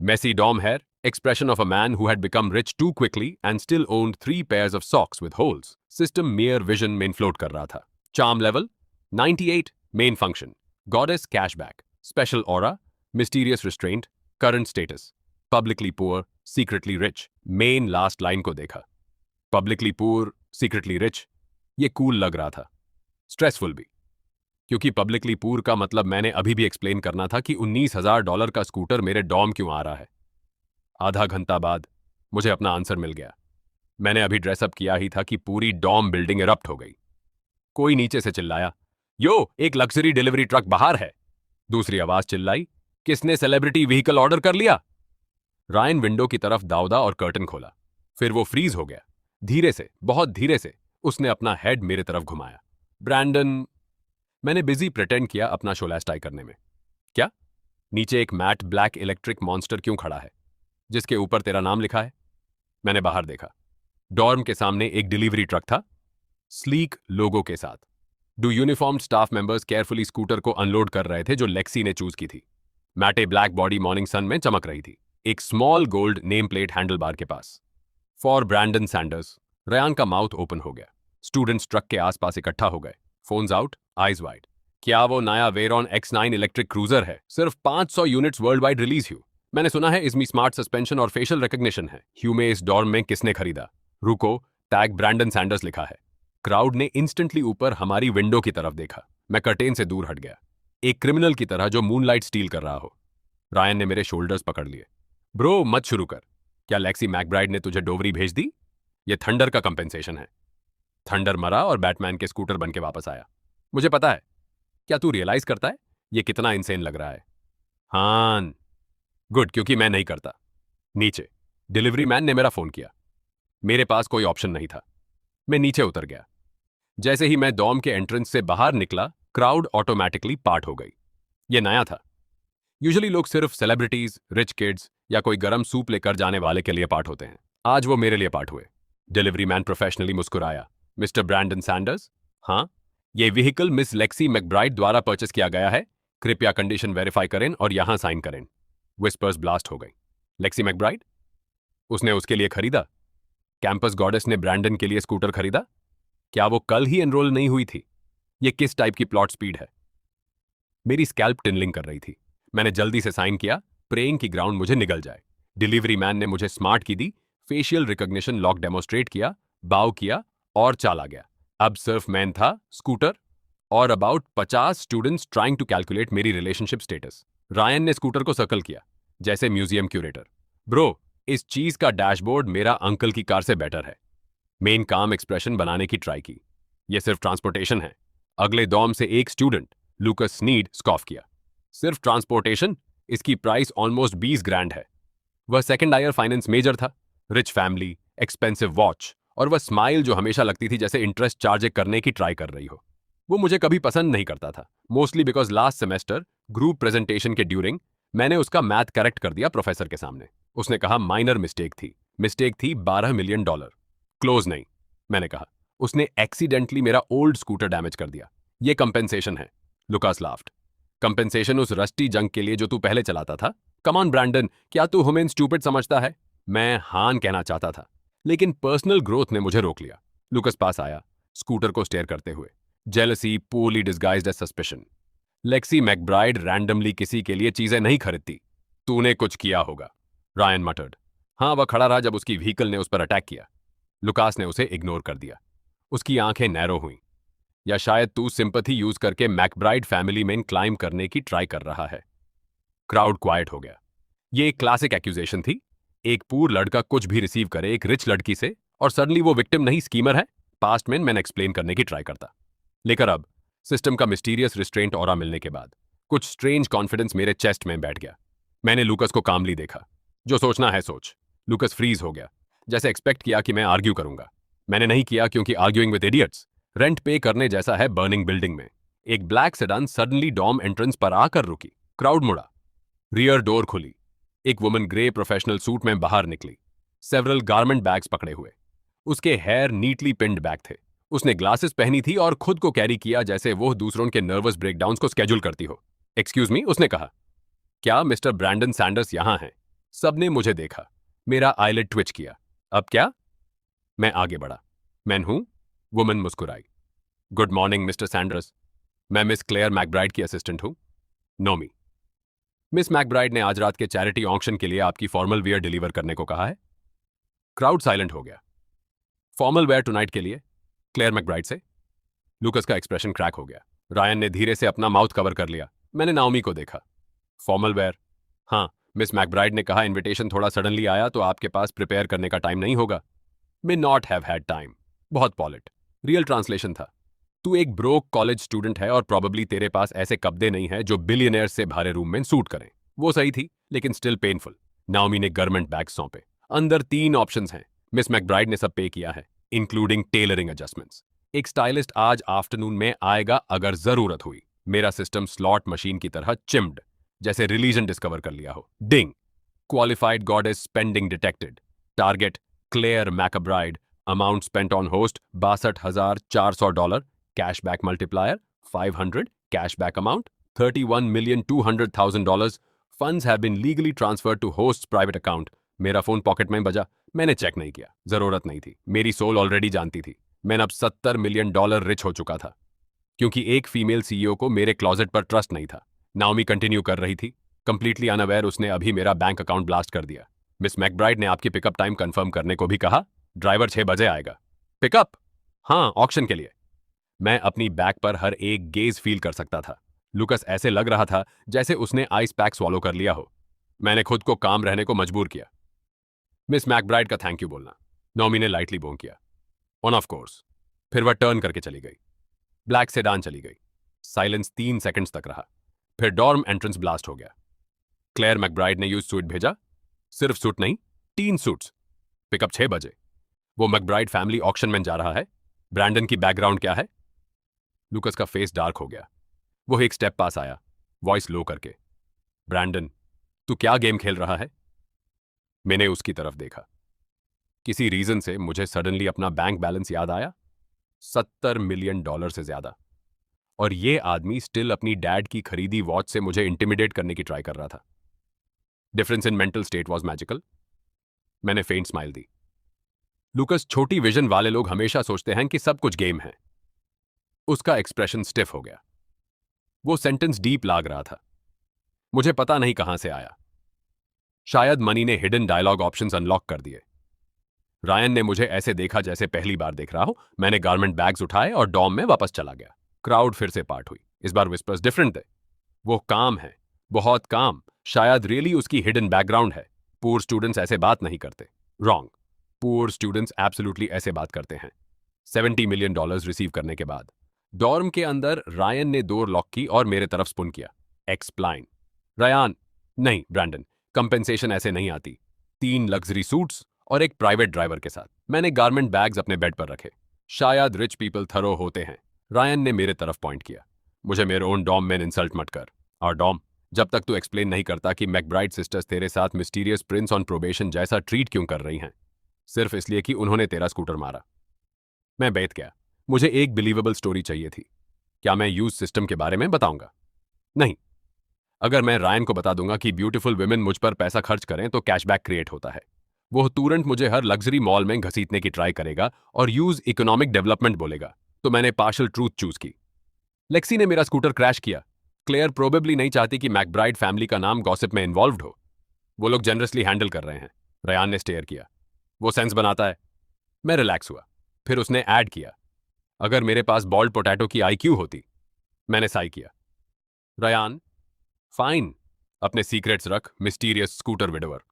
Speaker 1: messy dorm hair, expression of a man who had become rich too quickly and still owned 3 pairs of socks with holes. System mere vision main float कर रहा था. Charm level 98. Main function goddess cashback. Special aura mysterious restraint. Current status publicly poor, secretly rich. Main last line को देखा. Publicly poor, secretly rich. ये cool लग रहा था. Stressful भी, क्योंकि पब्लिकली पूर का मतलब मैंने अभी भी एक्सप्लेन करना था कि $19,000 का स्कूटर मेरे डॉम क्यों आ रहा है। आधा घंटा बाद मुझे अपना आंसर मिल गया। मैंने अभी ड्रेसअप किया ही था कि पूरी डॉम बिल्डिंग इरप्ट हो गई। कोई नीचे से चिल्लाया, यो, एक लग्जरी डिलीवरी ट्रक बाहर है। दूसरी आवाज चिल्लाई, किसने सेलिब्रिटी व्हीकल ऑर्डर कर लिया? रायन विंडो की तरफ दाऊदा और कर्टन खोला। फिर वो फ्रीज हो गया। धीरे से, बहुत धीरे से उसने अपना हेड मेरे तरफ घुमाया। ब्रैंडन। मैंने बिजी प्रिटेंड किया अपना शोलैस टाई करने में। क्या? नीचे एक मैट ब्लैक इलेक्ट्रिक मॉन्स्टर क्यों खड़ा है जिसके ऊपर तेरा नाम लिखा है? मैंने बाहर देखा। डॉर्म के सामने एक डिलीवरी ट्रक था, स्लीक लोगो के साथ। दो uniform staff members carefully scooter को अनलोड कर रहे थे जो लेक्सी ने चूज की थी। Matte black body morning sun में चमक रही थी, एक small gold name plate handle bar के पास। For Brandon Sanders. रयान का माउथ ओपन हो गया। स्टूडेंट्स ट्रक के आसपास इकट्ठा हो गए, फोन्स आउट, आइज वाइड। क्या वो नया वेरॉन X9 इलेक्ट्रिक क्रूजर है? सिर्फ 500 यूनिट्स वर्ल्ड वाइड रिलीज हुई। मैंने सुना है इसमें स्मार्ट सस्पेंशन और फेशियल रिकग्निशन है। ह्यूमे इस डॉर्म में किसने खरीदा? रुको, टैग ब्रैंडन सैंडर्स लिखा है। क्राउड ने इंस्टेंटली ऊपर हमारी विंडो की तरफ देखा। मैं कर्टेन से दूर हट गया, एक क्रिमिनल की तरह जो मूनलाइट स्टील कर रहा हो। रायन ने मेरे शोल्डर्स पकड़ लिए। ब्रो, मत शुरू कर। क्या लेक्सी मैकब्राइड ने तुझे डोवरी भेज दी? ये थंडर का कंपेंसेशन है। थंडर मरा और बैटमैन के स्कूटर बन के वापस आया। मुझे पता है। क्या तू रियलाइज करता है ये कितना इंसेन लग रहा है? हाँ, गुड, क्योंकि मैं नहीं करता। नीचे डिलीवरी मैन ने मेरा फोन किया। मेरे पास कोई ऑप्शन नहीं था। मैं नीचे उतर गया। जैसे ही मैं डॉम के एंट्रेंस से बाहर निकला, क्राउड ऑटोमेटिकली पार्ट हो गई। यह नया था। यूजुअली लोग सिर्फ सेलिब्रिटीज, रिच किड्स या कोई गरम सूप लेकर जाने वाले के लिए पार्ट होते हैं। आज वो मेरे लिए पार्ट हुए। डिलीवरी मैन प्रोफेशनली मुस्कुराया। Mister Brandon Sanders? हाँ, ये व्हीकल मिस लेक्सी मैकब्राइड द्वारा परचेस किया गया है। कृपया कंडीशन वेरीफाई करें और यहां साइन करें। विस्पर्स ब्लास्ट हो गई। Lexi McBride? उसने उसके लिए खरीदा? कैंपस गॉडेस ने ब्रैंडन के लिए स्कूटर खरीदा? क्या वो कल ही एनरोल नहीं हुई थी? ये किस टाइप की प्लॉट स्पीड है? मेरी स्कैल्प टिनलिंग कर रही थी। मैंने जल्दी से साइन किया, प्रेइंग की ग्राउंड मुझे निगल जाए। डिलीवरी मैन ने मुझे स्मार्ट की दी, फेशियल रिकॉग्निशन लॉक डेमोस्ट्रेट किया, बाव किया और चाला गया। अब सिर्फ मैन था, स्कूटर और about 50 students trying to calculate मेरी रिलेशनशिप स्टेटस। रायन ने स्कूटर को सर्कल किया जैसे म्यूजियम क्यूरेटर। ब्रो, इस चीज का डैशबोर्ड मेरा अंकल की कार से बेटर है। मेन काम एक्सप्रेशन बनाने की ट्राई की। यह सिर्फ ट्रांसपोर्टेशन है। अगले डॉम से एक स्टूडेंट, लूकस स्नीड, स्कॉफ किया। सिर्फ ट्रांसपोर्टेशन? इसकी प्राइस ऑलमोस्ट 20 ग्रैंड है। वह सेकंड ईयर फाइनेंस मेजर था, रिच फैमिली, एक्सपेंसिव वॉच और वह स्माइल जो हमेशा लगती थी जैसे इंटरेस्ट चार्ज करने की ट्राई कर रही हो। वो मुझे कभी पसंद नहीं करता था, mostly because last semester group presentation के ड्यूरिंग मैंने उसका मैथ करेक्ट कर दिया प्रोफेसर के सामने। उसने कहा माइनर मिस्टेक थी $12 मिलियन। क्लोज नहीं, मैंने कहा। उसने एक्सीडेंटली मेरा ओल्ड स्कूटर डैमेज कर दिया। ये कंपेंसेशन है। Lucas laughed. कंपेंसेशन उस रस्टी जंक के लिए जो तू पहले चलाता था? कम ऑन ब्रैंडन, क्या तू ह्यूमन स्टूपिड समझता है? मैं हान कहना चाहता था, लेकिन पर्सनल ग्रोथ ने मुझे रोक लिया। लुकस पास आया, स्कूटर को स्टेयर करते हुए। Jealousy poorly disguised as suspicion. Lexi McBride randomly किसी के लिए चीजें नहीं खरीदती। तूने कुछ किया होगा, रायन मटर्ड। हाँ, वह खड़ा रहा जब उसकी व्हीकल ने उस पर अटैक किया। लुकास ने उसे इग्नोर कर दिया। उसकी आंखें नैरो हुईं। या शायद तू सिंपैथी यूज करके मैकब्राइड फैमिली में क्लाइम करने की ट्राई कर रहा है। क्राउड क्वाइट हो गया। ये एक क्लासिक एक्यूजेशन थी। एक पूर लड़का कुछ भी रिसीव करे एक रिच लड़की से और सडनली वो विक्टिम नहीं स्कीमर है। पास्ट में मैंने एक्सप्लेन करने की ट्राई करता, लेकिन अब सिस्टम का मिस्टीरियस रिस्ट्रेंट ऑरा मिलने के बाद कुछ स्ट्रेंज कॉन्फिडेंस मेरे चेस्ट में बैठ गया। मैंने लूकस को कामली देखा। जो सोचना है सोच। लूकस फ्रीज हो गया, जैसे एक्सपेक्ट किया कि मैं आर्ग्यू करूंगा। मैंने नहीं किया, क्योंकि आर्ग्यूइंग विद इडियट्स रेंट पे करने जैसा है। बर्निंग बिल्डिंग में एक black sedan suddenly dorm entrance पर आकर रुकी। क्राउड मुड़ा, रियर डोर खुली। एक वुमन ग्रे प्रोफेशनल सूट में बाहर निकली, सेवरल गारमेंट बैग्स पकड़े हुए। उसके हेयर नीटली पिन्ड बैक थे। उसने ग्लासेस पहनी थी और खुद को कैरी किया जैसे वो दूसरों के नर्वस ब्रेकडाउन्स को स्केड्यूल करती हो। एक्सक्यूज मी, उसने कहा। क्या मिस्टर ब्रैंडन सैंडर्स यहां हैं? सबने मुझे देखा। मेरा आईलिड ट्विच किया। अब क्या? मैं आगे बढ़ा। मैं हूं। वुमन मुस्कुराई। गुड मॉर्निंग मिस्टर सैंडर्स, मैं मिस क्लेयर मैकब्राइड की असिस्टेंट हूं। नोमी। मिस मैकब्राइड ने आज रात के चैरिटी ऑक्शन के लिए आपकी फॉर्मल वेयर डिलीवर करने को कहा है। क्राउड साइलेंट हो गया। फॉर्मल वेयर टुनाइट के लिए क्लेयर मैकब्राइड से? लूकस का एक्सप्रेशन क्रैक हो गया। रायन ने धीरे से अपना माउथ कवर कर लिया। मैंने नाओमी को देखा। Formal wear? हाँ, मिस मैकब्राइड ने कहा इनविटेशन थोड़ा सडनली आया तो आपके पास प्रिपेयर करने का टाइम नहीं होगा। May not have had time. बहुत पॉलिट। रियल ट्रांसलेशन था। तू एक ब्रोक कॉलेज स्टूडेंट है और प्रॉबेबली तेरे पास ऐसे कपड़े नहीं है जो बिलियनियर्स से भारे रूम में सूट करें। वो सही थी, लेकिन स्टिल पेनफुल। नाओमी ने गारमेंट बैग सौंपे। अंदर 3 ऑप्शंस हैं। मिस मैकब्राइड ने सब पे किया है, इंक्लूडिंग टेलरिंग एडजस्टमेंट्स। एक स्टाइलिस्ट आज आफ्टरनून में आएगा अगर जरूरत हुई। मेरा सिस्टम स्लॉट मशीन की तरह चिम्ड, जैसे रिलीजन डिस्कवर कर लिया हो। Ding. Qualified goddess spending detected. Target Claire McBride. Amount spent on host $62,400। Cashback multiplier 500। Cashback amount $31,200,000। Funds have been legally transferred to host private account. मेरा फोन पॉकेट में बजा। मैंने चेक नहीं किया, जरूरत नहीं थी। मेरी सोल ऑलरेडी जानती थी मैं अब $70 मिलियन रिच हो चुका था, क्योंकि एक फीमेल सीईओ को मेरे क्लोजेट पर ट्रस्ट नहीं था। नाओमी कंटिन्यू कर रही थी, कंप्लीटली अनअवेयर उसने अभी मेरा बैंक अकाउंट ब्लास्ट कर दिया। मिस मैकब्राइड ने आपकी पिकअप टाइम कंफर्म करने को भी कहा। ड्राइवर 6 बजे आएगा। पिकअप? हाँ, ऑक्शन के लिए। मैं अपनी बैक पर हर एक गेज फील कर सकता था। लुकस ऐसे लग रहा था जैसे उसने आइस पैक स्वॉलो कर लिया हो। मैंने खुद को काम रहने को मजबूर किया। मिस मैकब्राइड का थैंक यू बोलना। नॉमी ने लाइटली बोंग किया। On off course. फिर वह टर्न करके चली गई। ब्लैक सेडान चली गई। साइलेंस 3 सेकंड्स तक रहा। फिर डॉर्म एंट्रेंस ब्लास्ट हो गया। क्लेयर मैकब्राइड ने यूज सूट भेजा। सिर्फ सूट नहीं, 3 सूट्स। पिकअप 6 बजे। वो मैकब्राइड फैमिली ऑक्शन में जा रहा है। ब्रैंडन की बैकग्राउंड क्या है? लुकस का फेस डार्क हो गया। वो एक स्टेप पास आया, वॉइस लो करके। ब्रैंडन, तू क्या गेम खेल रहा है? मैंने उसकी तरफ देखा। किसी रीजन से मुझे सडनली अपना बैंक बैलेंस याद आया। $70 मिलियन से ज्यादा। और ये आदमी स्टिल अपनी डैड की खरीदी वॉच से मुझे इंटिमिडेट करने की ट्राई कर रहा था। Difference in mental state was magical. मैंने फेंट स्माइल दी। लुकस, छोटी विजन वाले लोग हमेशा सोचते हैं कि सब कुछ गेम है। उसका एक्सप्रेशन स्टिफ हो गया। वो सेंटेंस डीप लाग रहा था। मुझे पता नहीं कहां से आया। शायद मनी ने हिडन डायलॉग ऑप्शंस अनलॉक कर दिए। रायन ने मुझे ऐसे देखा जैसे पहली बार देख रहा हो। मैंने गारमेंट बैग्स उठाए और डॉम में वापस चला गया। क्राउड फिर से पार्ट हुई। इस बार विस्पर्स डिफरेंट थे। वो काम है, बहुत काम। शायद रियली उसकी हिडन बैकग्राउंड है। पुअर स्टूडेंट्स ऐसे बात नहीं करते। रॉन्ग। पुअर स्टूडेंट्स एब्सोल्युटली ऐसे बात करते हैं। $70 मिलियन रिसीव करने के बाद डॉर्म के अंदर रायन ने डोर लॉक की और मेरे तरफ स्पुन किया। एक्सप्लाइन। रायन, नहीं ब्रैंडन, कंपेंसेशन ऐसे नहीं आती। 3 लग्जरी सूट्स और एक प्राइवेट ड्राइवर के साथ। मैंने गारमेंट बैग्स अपने बेड पर रखे। शायद रिच पीपल थरो होते हैं। रायन ने मेरे तरफ पॉइंट किया। मुझे मेरे ओन डॉम में इंसल्ट मत कर। और डॉम, जब तक तू एक्सप्लेन नहीं करता कि मैकब्राइड सिस्टर्स तेरे साथ मिस्टीरियस प्रिंस ऑन प्रोबेशन जैसा ट्रीट क्यों कर रही हैं, सिर्फ इसलिए कि उन्होंने तेरा स्कूटर मारा। मैं बैठ गया। मुझे एक बिलीवेबल स्टोरी चाहिए थी। क्या मैं यूज सिस्टम के बारे में बताऊंगा? नहीं। अगर मैं रायन को बता दूंगा कि ब्यूटीफुल वुमेन मुझ पर पैसा खर्च करें तो कैशबैक क्रिएट होता है, वो तुरंत मुझे हर लग्जरी मॉल में घसीटने की ट्राई करेगा और यूज इकोनॉमिक डेवलपमेंट बोलेगा, तो मैंने पार्शल ट्रूथ चूज की। लेक्सी ने मेरा स्कूटर क्रैश किया। क्लेयर प्रोबेबली नहीं चाहती कि मैकब्राइड फैमिली का नाम गॉसिप में इन्वॉल्व्ड हो। वो लोग जनरसली हैंडल कर रहे हैं। रयान ने स्टेयर किया। वो सेंस बनाता है। मैं रिलैक्स हुआ। फिर उसने ऐड किया, अगर मेरे पास बॉल्ड पोटैटो की आईक्यू होती। मैंने साई किया। रयान, फाइन, अपने सीक्रेट्स रख, मिस्टीरियस स्कूटर विडोवर।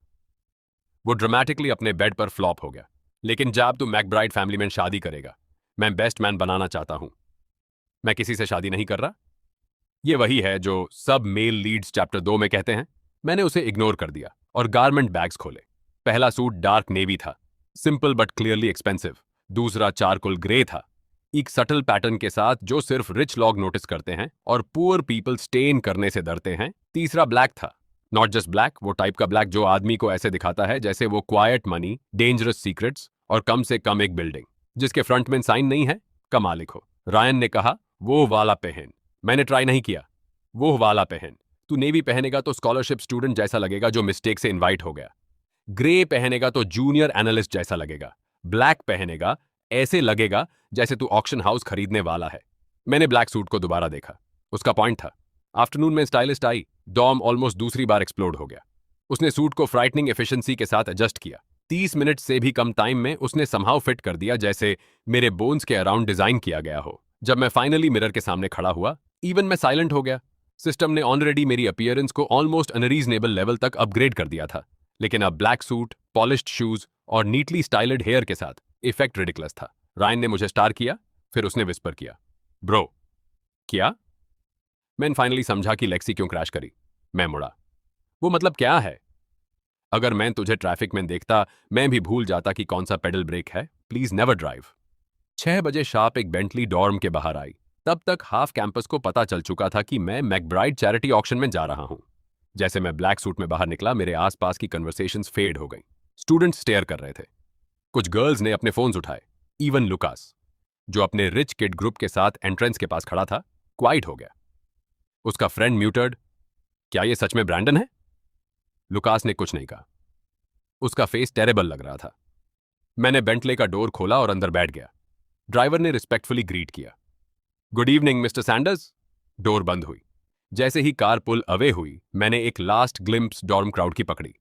Speaker 1: वो ड्रामेटिकली अपने बेड पर फ्लॉप हो गया। लेकिन जब तू मैकब्राइड फैमिली में शादी करेगा, मैं बेस्ट मैन बनाना चाहता हूं। मैं किसी से शादी नहीं कर रहा। ये वही है जो सब मेल लीड्स चैप्टर 2 में कहते हैं। मैंने उसे इग्नोर कर दिया और गारमेंट बैग्स खोले। पहला सूट डार्क नेवी था, सिंपल बट क्लियरली एक्सपेंसिव। दूसरा चारकोल ग्रे था, एक सटल पैटर्न के साथ जो सिर्फ रिच लोग नोटिस करते हैं और पुअर पीपल स्टेन करने से डरते हैं। तीसरा ब्लैक था, नॉट जस्ट ब्लैक, वो टाइप का ब्लैक जो आदमी को ऐसे दिखाता है जैसे वो क्वाइट मनी, डेंजरस सीक्रेट्स और कम से कम एक बिल्डिंग जिसके फ्रंट में साइन नहीं है का मालिक हो। रायन ने कहा, वो वाला पहन। मैंने ट्राई नहीं किया। वो वाला पहन। तू नेवी पहनेगा तो स्कॉलरशिप स्टूडेंट जैसा लगेगा जो मिस्टेक से इनवाइट हो गया। ग्रे पहनेगा तो जूनियर एनालिस्ट जैसा लगेगा। ब्लैक पहनेगा, ऐसे लगेगा जैसे तू ऑक्शन हाउस खरीदने वाला है। मैंने ब्लैक सूट को दोबारा देखा। उसका पॉइंट था। आफ्टरनून में स्टाइलिस्ट आई। डॉम ऑलमोस्ट दूसरी बार एक्सप्लोड हो गया। उसने सूट को फ्राइटनिंग एफिशिएंसी के साथ एडजस्ट किया। 30 मिनट से भी कम टाइम में उसने समहाउ फिट कर दिया, जैसे मेरे बोन्स के अराउंड डिजाइन किया गया हो। जब मैं फाइनली मिरर के सामने खड़ा हुआ, इवन मैं साइलेंट हो गया। सिस्टम ने ऑलरेडी मेरी अपीयरेंस को ऑलमोस्ट अनरीजनेबल लेवल तक अपग्रेड कर दिया था, लेकिन अब ब्लैक सूट, पॉलिश्ड शूज और नीटली स्टाइल्ड हेयर के साथ इफेक्ट रिडिकुलस था। रायन ने मुझे स्टार किया, फिर उसने विस्पर किया, ब्रो। क्या? मैंने फाइनली समझा कि लेक्सी क्यों क्रैश करी। मैं मुड़ा। वो मतलब क्या है? अगर मैं तुझे ट्रैफिक में देखता, मैं भी भूल जाता कि कौन सा पेडल ब्रेक है। Please never drive. 6 बजे शार्प एक बेंटली डॉर्म के बाहर आई। तब तक हाफ कैंपस को पता चल चुका था कि मैं मैकब्राइड चैरिटी ऑक्शन में जा रहा हूं। जैसे मैं ब्लैक सूट में बाहर निकला, मेरे आसपास की कन्वर्सेशंस फेड हो गई। स्टूडेंट्स स्टेयर कर रहे थे। कुछ गर्ल्स ने अपने फोन्स उठाए। इवन लुकास, जो अपने रिच किड ग्रुप के साथ एंट्रेंस के पास खड़ा था, क्वाइट हो गया। उसका फ्रेंड म्यूटेड, क्या ये सच में ब्रैंडन है? लुकास ने कुछ नहीं कहा। उसका फेस टेरेबल लग रहा था। मैंने बेंटले का डोर खोला और अंदर बैठ गया। ड्राइवर ने रिस्पेक्टफुली ग्रीट किया, good evening mister Sanders. Door बंद हुई। जैसे ही कार पुल अवे हुई, मैंने एक लास्ट ग्लिम्प्स डॉर्म क्राउड की पकड़ी।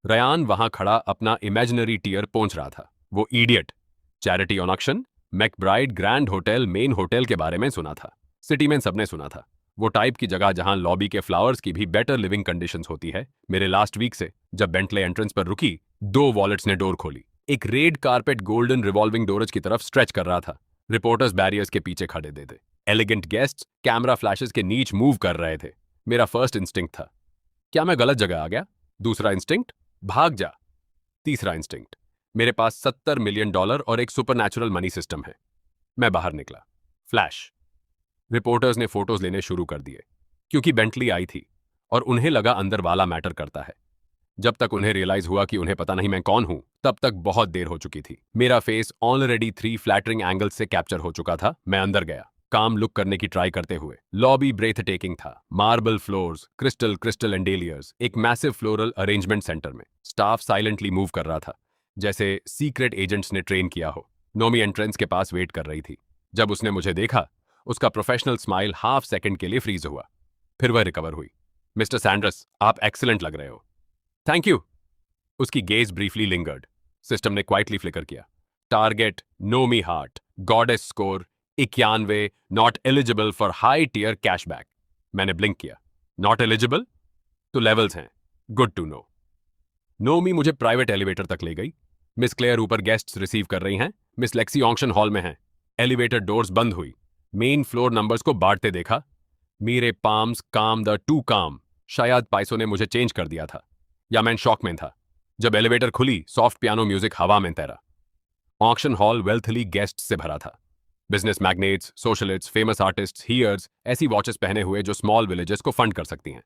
Speaker 1: रयान वहां खड़ा अपना इमेजिनरी टीयर पहुंच रहा था। वो idiot. Charity on auction, McBride grand hotel, main hotel के बारे में सुना था। सिटी में सबने सुना था। वो टाइप की जगह जहां लॉबी के फ्लावर्स की भी बेटर लिविंग कंडीशंस होती है। मेरे लास्ट वीक से जब बेंटले एंट्रेंस पर रुकी, 2 वॉलेट्स ने डोर खोली। एक रेड कारपेट गोल्डन रिवॉल्विंग डोरज की तरफ स्ट्रेच कर रहा था। रिपोर्टर्स बैरियर्स के पीछे खड़े थे। एलिगेंट गेस्ट्स कैमरा फ्लैशेस के नीच मूव कर रहे थे। मेरा फर्स्ट इंस्टिंक्ट था, क्या मैं गलत जगह आ गया? दूसरा इंस्टिंक्ट, भाग जा। तीसरा इंस्टिंक्ट, मेरे पास $70 मिलियन और एक सुपरनैचुरल मनी सिस्टम है। मैं बाहर निकला। फ्लैश। रिपोर्टर्स ने फोटोज लेने शुरू कर दिए, क्योंकि बेंटली आई थी और उन्हें लगा अंदर वाला मैटर करता है। जब तक उन्हें रियलाइज हुआ कि उन्हें पता नहीं मैं कौन हूं, तब तक बहुत देर हो चुकी थी। मेरा फेस ऑलरेडी 3 फ्लैटरिंग एंगल्स से कैप्चर हो चुका था। मैं अंदर गया, काम लुक करने की ट्राई करते हुए। लॉबी ब्रेथ टेकिंग था। मार्बल फ्लोर्स, क्रिस्टल एंडेलियर्स, एक मैसिव फ्लोरल अरेंजमेंट सेंटर में। स्टाफ साइलेंटली मूव कर रहा था, जैसे सीक्रेट एजेंट्स ने ट्रेन किया हो। नोमी एंट्रेंस के पास वेट कर रही थी। जब उसने मुझे देखा, उसका प्रोफेशनल स्माइल हाफ सेकंड के लिए फ्रीज हुआ, फिर वह रिकवर हुई। मिस्टर सैंडर्स, आप एक्सीलेंट लग रहे हो। Thank you. उसकी गेज ब्रीफली लिंगर्ड। सिस्टम ने क्वाइटली फ्लिकर किया। Target, Nomi Hart, goddess score 91, not eligible for high tier cashback. मैंने ब्लिंक किया। Not eligible? तो लेवल्स हैं। Good to know. नोमी मुझे प्राइवेट एलिवेटर तक ले गई। मिस क्लेयर ऊपर गेस्ट्स रिसीव कर रही हैं। मिस लेक्सी ऑक्शन हॉल में हैं। एलिवेटर डोर्स बंद हुई। मेन फ्लोर नंबर्स को बांटते देखा। मेरे पाम्स काम द टू काम। शायद पाइसो ने मुझे चेंज कर दिया था, या मैं शॉक में था। जब एलिवेटर खुली, सॉफ्ट पियानो म्यूजिक हवा में तैरा। ऑक्शन हॉल वेल्थली गेस्ट से भरा था। Business magnates, socialists, famous artists, heirs, ऐसी वॉचेस पहने हुए जो स्मॉल विलेजेस को फंड कर सकती हैं।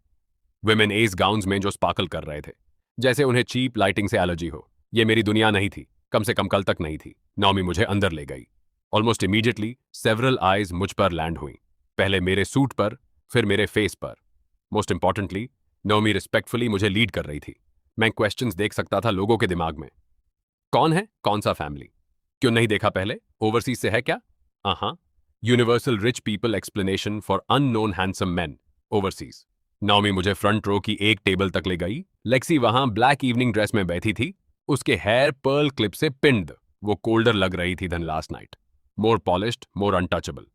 Speaker 1: विमेन एस गाउन्स में जो स्पार्कल कर रहे थे, जैसे उन्हें चीप लाइटिंग से एलर्जी हो। ये मेरी दुनिया नहीं थी, कम से कम कल तक नहीं थी। नॉमी मुझे अंदर ले गई। ऑलमोस्ट इमीडिएटली सेवरल आईज मुझ पर लैंड हुई, पहले मेरे सूट पर, फिर मेरे फेस पर। मोस्ट इंपॉर्टेंटली, नॉमी रिस्पेक्टफुली मुझे लीड कर रही थी। मैं क्वेश्चंस देख सकता था लोगों के दिमाग में। कौन है, कौन सा फैमिली, क्यों नहीं देखा पहले, ओवरसीज से है क्या? हाँ, universal rich people explanation for unknown handsome man overseas. Nomi मुझे फ्रंट रो की एक टेबल तक ले गई। लेक्सी वहां ब्लैक इवनिंग ड्रेस में बैठी थी, उसके हेयर पर्ल क्लिप से पिंड। वो कोल्डर लग रही थी देन लास्ट नाइट, मोर पॉलिश्ड, मोर अनटचेबल।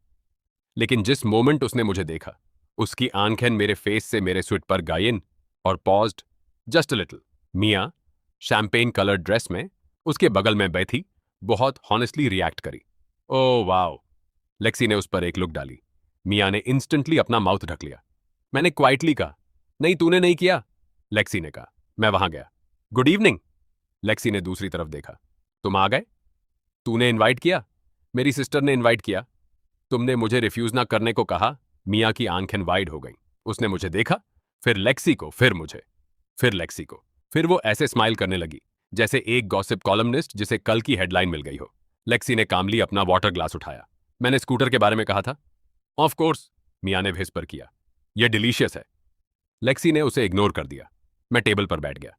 Speaker 1: लेकिन जिस मोमेंट उसने मुझे देखा, उसकी आंखें मेरे फेस से मेरे स्वेट पर गई इन और paused just a little. Mia champagne coloured dress में उसके बगल में बैठी बहुत हॉनेस्टली रिएक्ट करी। Oh wow. लेक्सी ने उस पर एक लुक डाली। मिया ने इंस्टेंटली अपना माउथ ढक लिया। मैंने क्वाइटली कहा, नहीं तूने नहीं किया। लेक्सी ने कहा। मैं वहां गया। Good evening. लेक्सी ने दूसरी तरफ देखा। तुम आ गए? तूने इनवाइट किया? मेरी सिस्टर ने इनवाइट किया। तुमने मुझे रिफ्यूज ना करने को कहा। मिया की आंखें वाइड हो गईं। उसने मुझे देखा, फिर लेक्सी को, फिर मुझे, फिर लेक्सी को। फिर वो ऐसे स्माइल करने लगी जैसे एक गॉसिप कॉलमनिस्ट जिसे कल की हेडलाइन मिल गई हो। लेक्सी ने कामली अपना वाटर ग्लास उठाया। मैंने स्कूटर के बारे में कहा था। ऑफ कोर्स, मिया ने व्हिस्पर किया। यह डिलीशियस है। लेक्सी ने उसे इग्नोर कर दिया। मैं टेबल पर बैठ गया।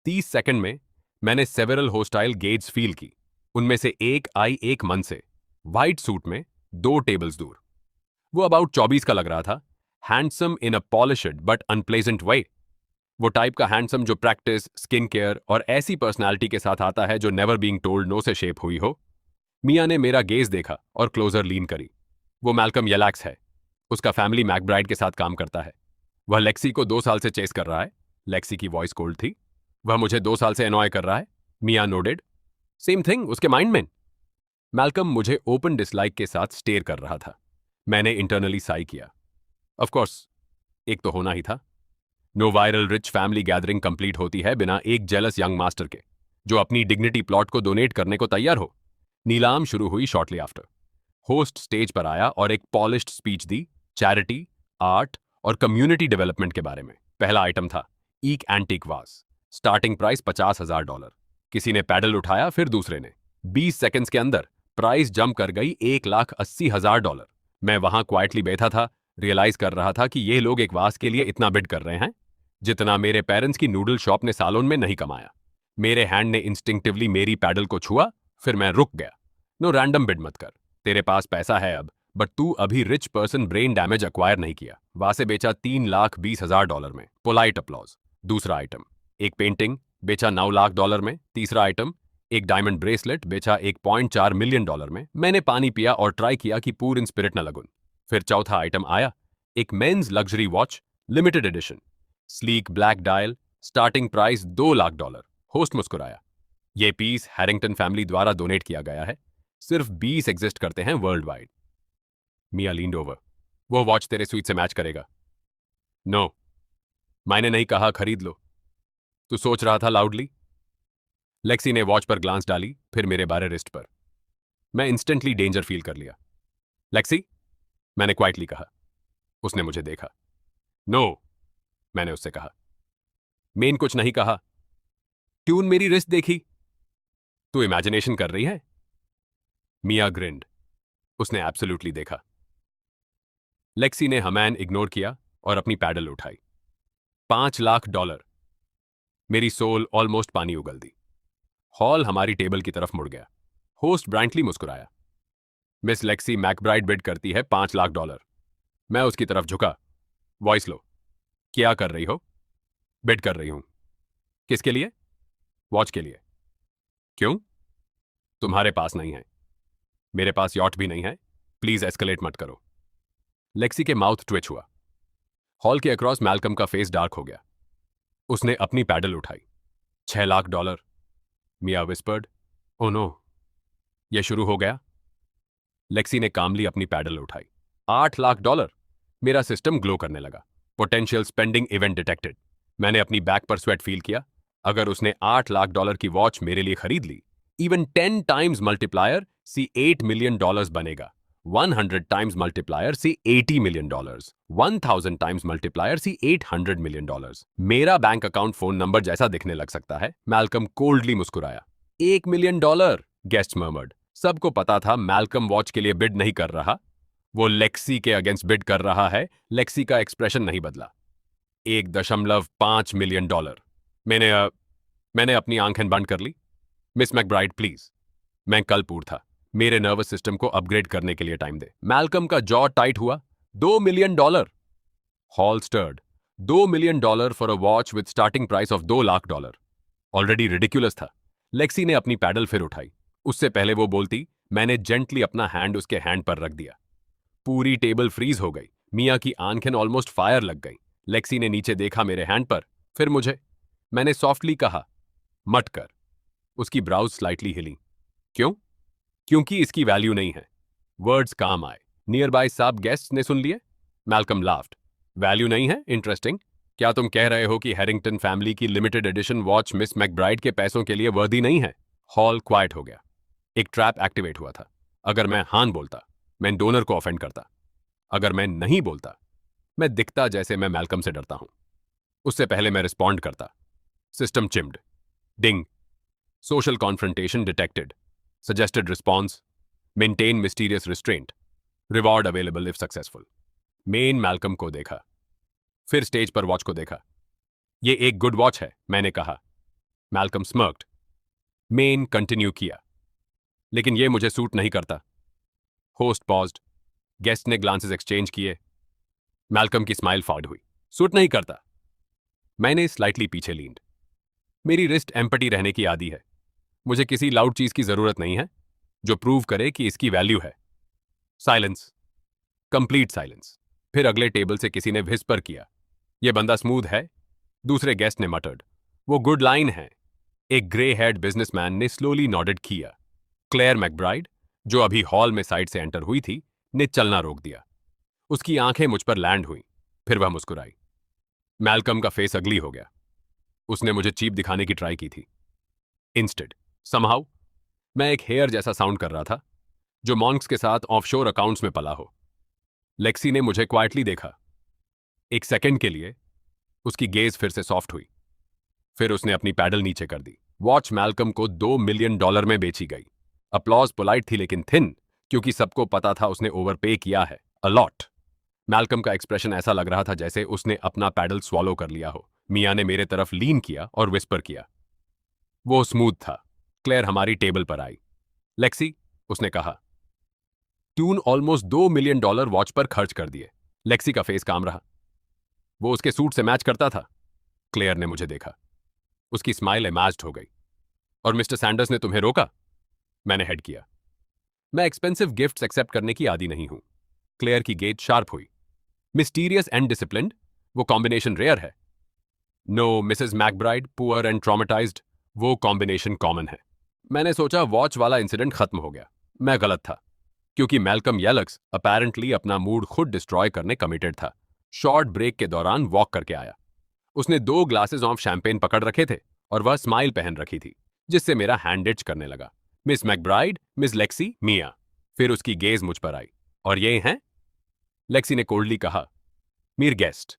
Speaker 1: 30 सेकंड में मैंने सेवरल होस्टाइल गेट्स फील की। उनमें से एक आई एक मन से, व्हाइट सूट में, 2 टेबल्स दूर। वो अबाउट 24 का लग रहा था। Handsome in a polished but unpleasant way. वो टाइप का हैंडसम जो प्रैक्टिस, स्किन केयर और ऐसी पर्सनालिटी के साथ आता है जो नेवर बीइंग टोल्ड नो से शेप हुई हो। मिया ने मेरा गेज देखा और क्लोजर लीन करी। वो मैल्कम येलैक्स है। उसका फैमिली मैकब्राइड के साथ काम करता है। वह लेक्सी को 2 साल से चेस कर रहा है। लेक्सी की वॉइस कोल्ड थी। वह मुझे 2 साल से एनॉय कर रहा है। मिया नोडेड। सेम थिंग उसके माइंड में। मैल्कम मुझे ओपन डिसलाइक के साथ स्टेयर कर रहा था। मैंने इंटरनली साई किया। ऑफ कोर्स, एक तो होना ही था। Know viral rich family gathering complete होती है बिना एक जेलस यंग मास्टर के, जो अपनी डिग्निटी प्लॉट को डोनेट करने को तैयार हो। नीलाम शुरू हुई शॉर्टली आफ्टर। होस्ट स्टेज पर आया और एक पॉलिश्ड स्पीच दी, चैरिटी, आर्ट और कम्युनिटी डेवलपमेंट के बारे में। पहला आइटम था ईक एंटीक वास। Starting price $50,000। किसी ने पैडल उठाया, फिर दूसरे ने। 20 सेकंड्स के अंदर प्राइस जंप कर गई $1,80,000। मैं वहां क्वाइटली बैठा था, रियलाइज कर रहा था कि ये लोग एक वास के लिए इतना बिड कर रहे हैं जितना मेरे पेरेंट्स की नूडल शॉप ने सालों में नहीं कमाया। मेरे हैंड ने इंस्टिंक्टिवली मेरी पैडल को छुआ, फिर मैं रुक गया। नो रैंडम बिड मत कर। तेरे पास पैसा है अब, बट तू अभी rich person brain damage acquire नहीं किया। वासे बेचा $3,20,000 में। Polite applause. दूसरा आइटम एक पेंटिंग, बेचा $9 लाख में। तीसरा आइटम एक डायमंड ब्रेसलेट, बेचा $1.4 मिलियन में। मैंने पानी पिया और ट्राई किया कि पूर इन स्पिरिट न लगूं। फिर चौथा आइटम आया, एक men's luxury watch, limited edition, sleek black dial, starting price $2 lakh. Host मुस्कुराया। यह पीस हैरिंगटन फैमिली द्वारा डोनेट किया गया है। सिर्फ 20 एग्जिस्ट करते हैं world wide. Mia leaned over. वो वॉच तेरे स्वीट से मैच करेगा। नो, मैंने नहीं कहा खरीद लो। तू सोच रहा था लाउडली। लेक्सी ने वॉच पर ग्लांस डाली, फिर मेरे बारे रिस्ट पर। मैं इंस्टेंटली डेंजर फील कर लिया। लेक्सी, मैंने क्वाइटली कहा। उसने मुझे देखा। नो, मैंने उससे कहा। मेन कुछ नहीं कहा। ट्यून मेरी रिस्ट देखी। तू इमेजिनेशन कर रही है? मिया ग्रिंड। उसने एब्सोल्युटली देखा। लेक्सी ने हमैन इग्नोर किया और अपनी पैडल उठाई। $5 लाख। मेरी सोल ऑलमोस्ट पानी उगल दी। हॉल हमारी टेबल की तरफ मुड़ गया। होस्ट ब्रांटली मुस्कुराया। मिस लेक्सी मैकब्राइड बिड करती है $5 लाख। मैं उसकी तरफ झुका। वॉइस लो। क्या कर रही हो? बिड कर रही हूं। किसके लिए? वॉच के लिए। क्यों? तुम्हारे पास नहीं है। मेरे पास यॉट भी नहीं है। प्लीज एस्केलेट मत करो। लेक्सी के माउथ ट्विच हुआ। हॉल के अक्रॉस मैल्कम का फेस डार्क हो गया। उसने अपनी पैडल उठाई। $6 लाख। मिया विस्पर्ड। ओ नो, यह शुरू हो गया। लेक्सी ने कामली अपनी पैडल उठाई। $8 लाख। मेरा सिस्टम ग्लो करने लगा। Potential spending event detected. मैंने अपनी बैक पर स्वेट फील किया। अगर उसने $8 लाख की वॉच मेरे लिए खरीद ली, इवन 10 टाइम्स मल्टीप्लायर सी $8 मिलियन बनेगा। 100 times multiplier सी $80 million, 1000 times multiplier सी $800 million। मेरा बैंक अकाउंट फोन नंबर जैसा दिखने लग सकता है। मैल्कम कोल्डली मुस्कुराया। $1 million, गेस्ट मर्मर्ड। सबको पता था मैल्कम वॉच के लिए बिड नहीं कर रहा, वो लेक्सी के अगेंस्ट बिड कर रहा है। लेक्सी का एक्सप्रेशन नहीं बदला। $1.5 मिलियन। मैंने अपनी आंखें बंद कर ली। मिस मैकब्राइड प्लीज, मैं कल पूर था। मेरे नर्वस सिस्टम को अपग्रेड करने के लिए टाइम दे। मैल्कम का जॉ टाइट हुआ। $2 million. Hall stirred. $2 million for a watch with starting price of $2 lakh. Already ridiculous था। लेक्सी ने अपनी पैडल फिर उठाई। उससे पहले वो बोलती, मैंने जेंटली अपना हैंड उसके हैंड पर रख दिया। पूरी टेबल फ्रीज हो गई। मिया की आंखें ऑलमोस्ट फायर लग गई। लेक्सी ने नीचे देखा मेरे हैंड पर, फिर मुझे। मैंने सॉफ्टली कहा, मत कर। उसकी ब्राउज स्लाइटली हिली। क्यों? क्योंकि इसकी वैल्यू नहीं है। वर्ड्स काम आए। नियर बाय साब गेस्ट ने सुन लिए। Malcolm laughed. वैल्यू नहीं है? इंटरेस्टिंग। क्या तुम कह रहे हो कि हैरिंगटन फैमिली की limited edition watch miss McBride के पैसों के लिए वर्दी नहीं है? हॉल क्वाइट हो गया। एक ट्रैप एक्टिवेट हुआ था। अगर मैं हान बोलता, मैं डोनर को ऑफेंड करता। अगर मैं नहीं बोलता, मैं दिखता जैसे मैं मैल्कम से डरता हूं। उससे पहले मैं रिस्पॉन्ड करता। System chimed. Ding. Social confrontation detected. Suggested response, maintain mysterious restraint, reward available if successful. मेन मैल्कम को देखा, फिर स्टेज पर वॉच को देखा। ये एक गुड वॉच है, मैंने कहा। मैल्कम स्मर्क्ड। मेन कंटिन्यू किया, लेकिन ये मुझे सूट नहीं करता। Host paused. गेस्ट ने ग्लांसेस एक्सचेंज किए। मैल्कम की स्माइल फॉर्ड हुई। सूट नहीं करता। मैंने स्लाइटली पीछे लीन्ड। मेरी रिस्ट एम्पटी रहने की आदी है। मुझे किसी लाउड चीज की जरूरत नहीं है जो प्रूव करे कि इसकी वैल्यू है। साइलेंस। Complete silence. फिर अगले टेबल से किसी ने विस्पर किया, यह बंदा स्मूथ है। दूसरे गेस्ट ने मटर्ड, वो गुड लाइन है। एक ग्रे हेड बिजनेसमैन ने स्लोली नॉडेड किया। क्लेयर मैकब्राइड, जो अभी हॉल में साइड से एंटर हुई थी, ने चलना रोक दिया। उसकी आंखें मुझ पर लैंड हुई, फिर वह मुस्कुराई। मैल्कम का फेस अगली हो गया। उसने मुझे चीप दिखाने की ट्राई की थी। इंस्टेड समहाउ मैं एक हेयर जैसा साउंड कर रहा था, जो मॉन्क्स के साथ ऑफशोर अकाउंट्स में पला हो। लेक्सी ने मुझे क्वाइटली देखा। एक सेकंड के लिए उसकी गेज फिर से सॉफ्ट हुई, फिर उसने अपनी पैडल नीचे कर दी। वॉच मैल्कम को $2 मिलियन में बेची गई। अपलॉज पोलाइट थी लेकिन थिन, क्योंकि सबको पता था उसने ओवरपे किया है, अलॉट। मैल्कम का एक्सप्रेशन ऐसा लग रहा था जैसे उसने अपना पैडल स्वॉलो कर लिया हो। मिया ने मेरे तरफ लीन किया और विस्पर किया। वो स्मूथ था। क्लेयर हमारी टेबल पर आई। लेक्सी, उसने कहा, ट्यून ऑलमोस्ट $2 मिलियन वॉच पर खर्च कर दिए। लेक्सी का फेस काम रहा। वो उसके सूट से मैच करता था। क्लेयर ने मुझे देखा। उसकी स्माइल इमेज्ड हो गई। और मिस्टर सैंडर्स ने तुम्हें रोका? मैंने हेड किया। मैं एक्सपेंसिव गिफ्ट्स एक्सेप्ट करने की आदी नहीं हूं। क्लेयर की गेज शार्प हुई। मिस्टीरियस एंड डिसिप्लिन्ड, वो कॉम्बिनेशन रेयर है। No Mrs McBride, poor and traumatised, वो कॉम्बिनेशन कॉमन है। मैंने सोचा वॉच वाला इंसिडेंट खत्म हो गया। मैं गलत था, क्योंकि मैल्कम येलक्स अपेरेंटली अपना मूड खुद डिस्ट्रॉय करने कमिटेड था। शॉर्ट ब्रेक के दौरान वॉक करके आया। उसने 2 ग्लासेस ऑफ शैंपेन पकड़ रखे थे और वह स्माइल पहन रखी थी, जिससे मेरा हैंड इच करने लगा। मिस मैकब्राइड, मिस लेक्सी, मिया। फिर उसकी गेज मुझ पर आई। और ये हैं? लेक्सी ने कोल्डली कहा, मीर गेस्ट।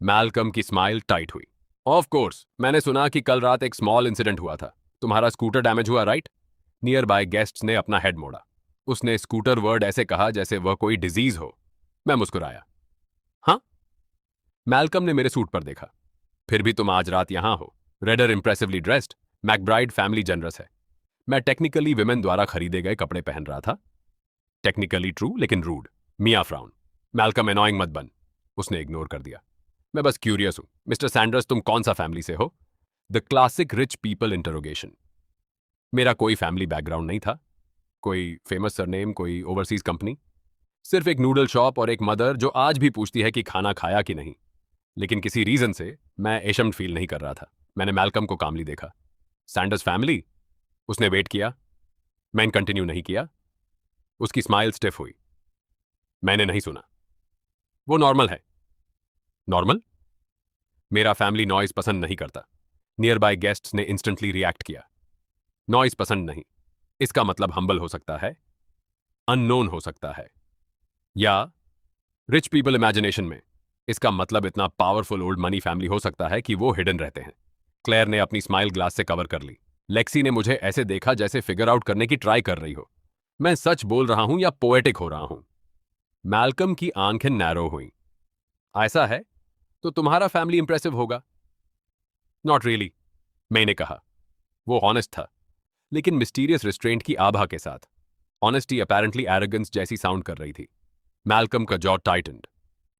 Speaker 1: मैल्कम की स्माइल टाइट हुई। ऑफ कोर्स, मैंने सुना कि कल रात एक स्मॉल इंसिडेंट हुआ था। तुम्हारा स्कूटर डैमेज हुआ, राइट? नियर बाय गेस्ट ने अपना हेड मोड़ा। उसने स्कूटर वर्ड ऐसे कहा जैसे वह कोई डिजीज हो। मैं मुस्कुराया। हाँ? मैल्कम ने मेरे सूट पर देखा। फिर भी तुम आज रात यहां हो, rather impressively dressed. McBride family generous है। मैं टेक्निकली विमेन द्वारा खरीदे गए कपड़े पहन रहा था। टेक्निकली ट्रू लेकिन रूड। मिया फ्राउन। मैल्कम एनॉइंग मत बन। उसने इग्नोर कर दिया। मैं बस क्यूरियस हूं। मिस्टर सैंडर्स, तुम कौन सा फैमिली से हो? The classic rich people interrogation. मेरा कोई फैमिली बैकग्राउंड नहीं था। कोई फेमस सरनेम, कोई ओवरसीज कंपनी। सिर्फ एक नूडल शॉप और एक मदर जो आज भी पूछती है कि खाना खाया कि नहीं। लेकिन किसी रीजन से मैं एशम्ड फील नहीं कर रहा था। मैंने मैल्कम को कामली देखा। Sanders family? उसने वेट किया। मैंने कंटिन्यू नहीं किया। उसकी स्माइल स्टिफ हुई। मैंने नहीं सुना। वो नॉर्मल है। नॉर्मल? मेरा फैमिली नॉइज पसंद नहीं करता। नियर बाय गेस्ट्स ने इंस्टेंटली रिएक्ट किया। नॉइज पसंद नहीं, इसका मतलब हम्बल हो सकता है, अननोन हो सकता है, या रिच पीपल इमेजिनेशन में इसका मतलब इतना पावरफुल ओल्ड मनी फैमिली हो सकता है कि वो हिडन रहते हैं। क्लेयर ने अपनी स्माइल ग्लास से कवर कर ली। लेक्सी ने मुझे ऐसे देखा जैसे फिगर आउट करने की ट्राई कर रही हो मैं सच बोल रहा हूं या पोएटिक हो रहा हूं। मैल्कम की आंखें नैरो हुईं। ऐसा है तो तुम्हारा फैमिली इंप्रेसिव होगा। नॉट रियली, मैंने कहा। वो हॉनेस्ट था, लेकिन मिस्टीरियस रिस्ट्रेंट की आभा के साथ। ऑनेस्टी अपैरेंटली एरोगेंस जैसी साउंड कर रही थी। मैल्कम का जॉ टाइटन्ड।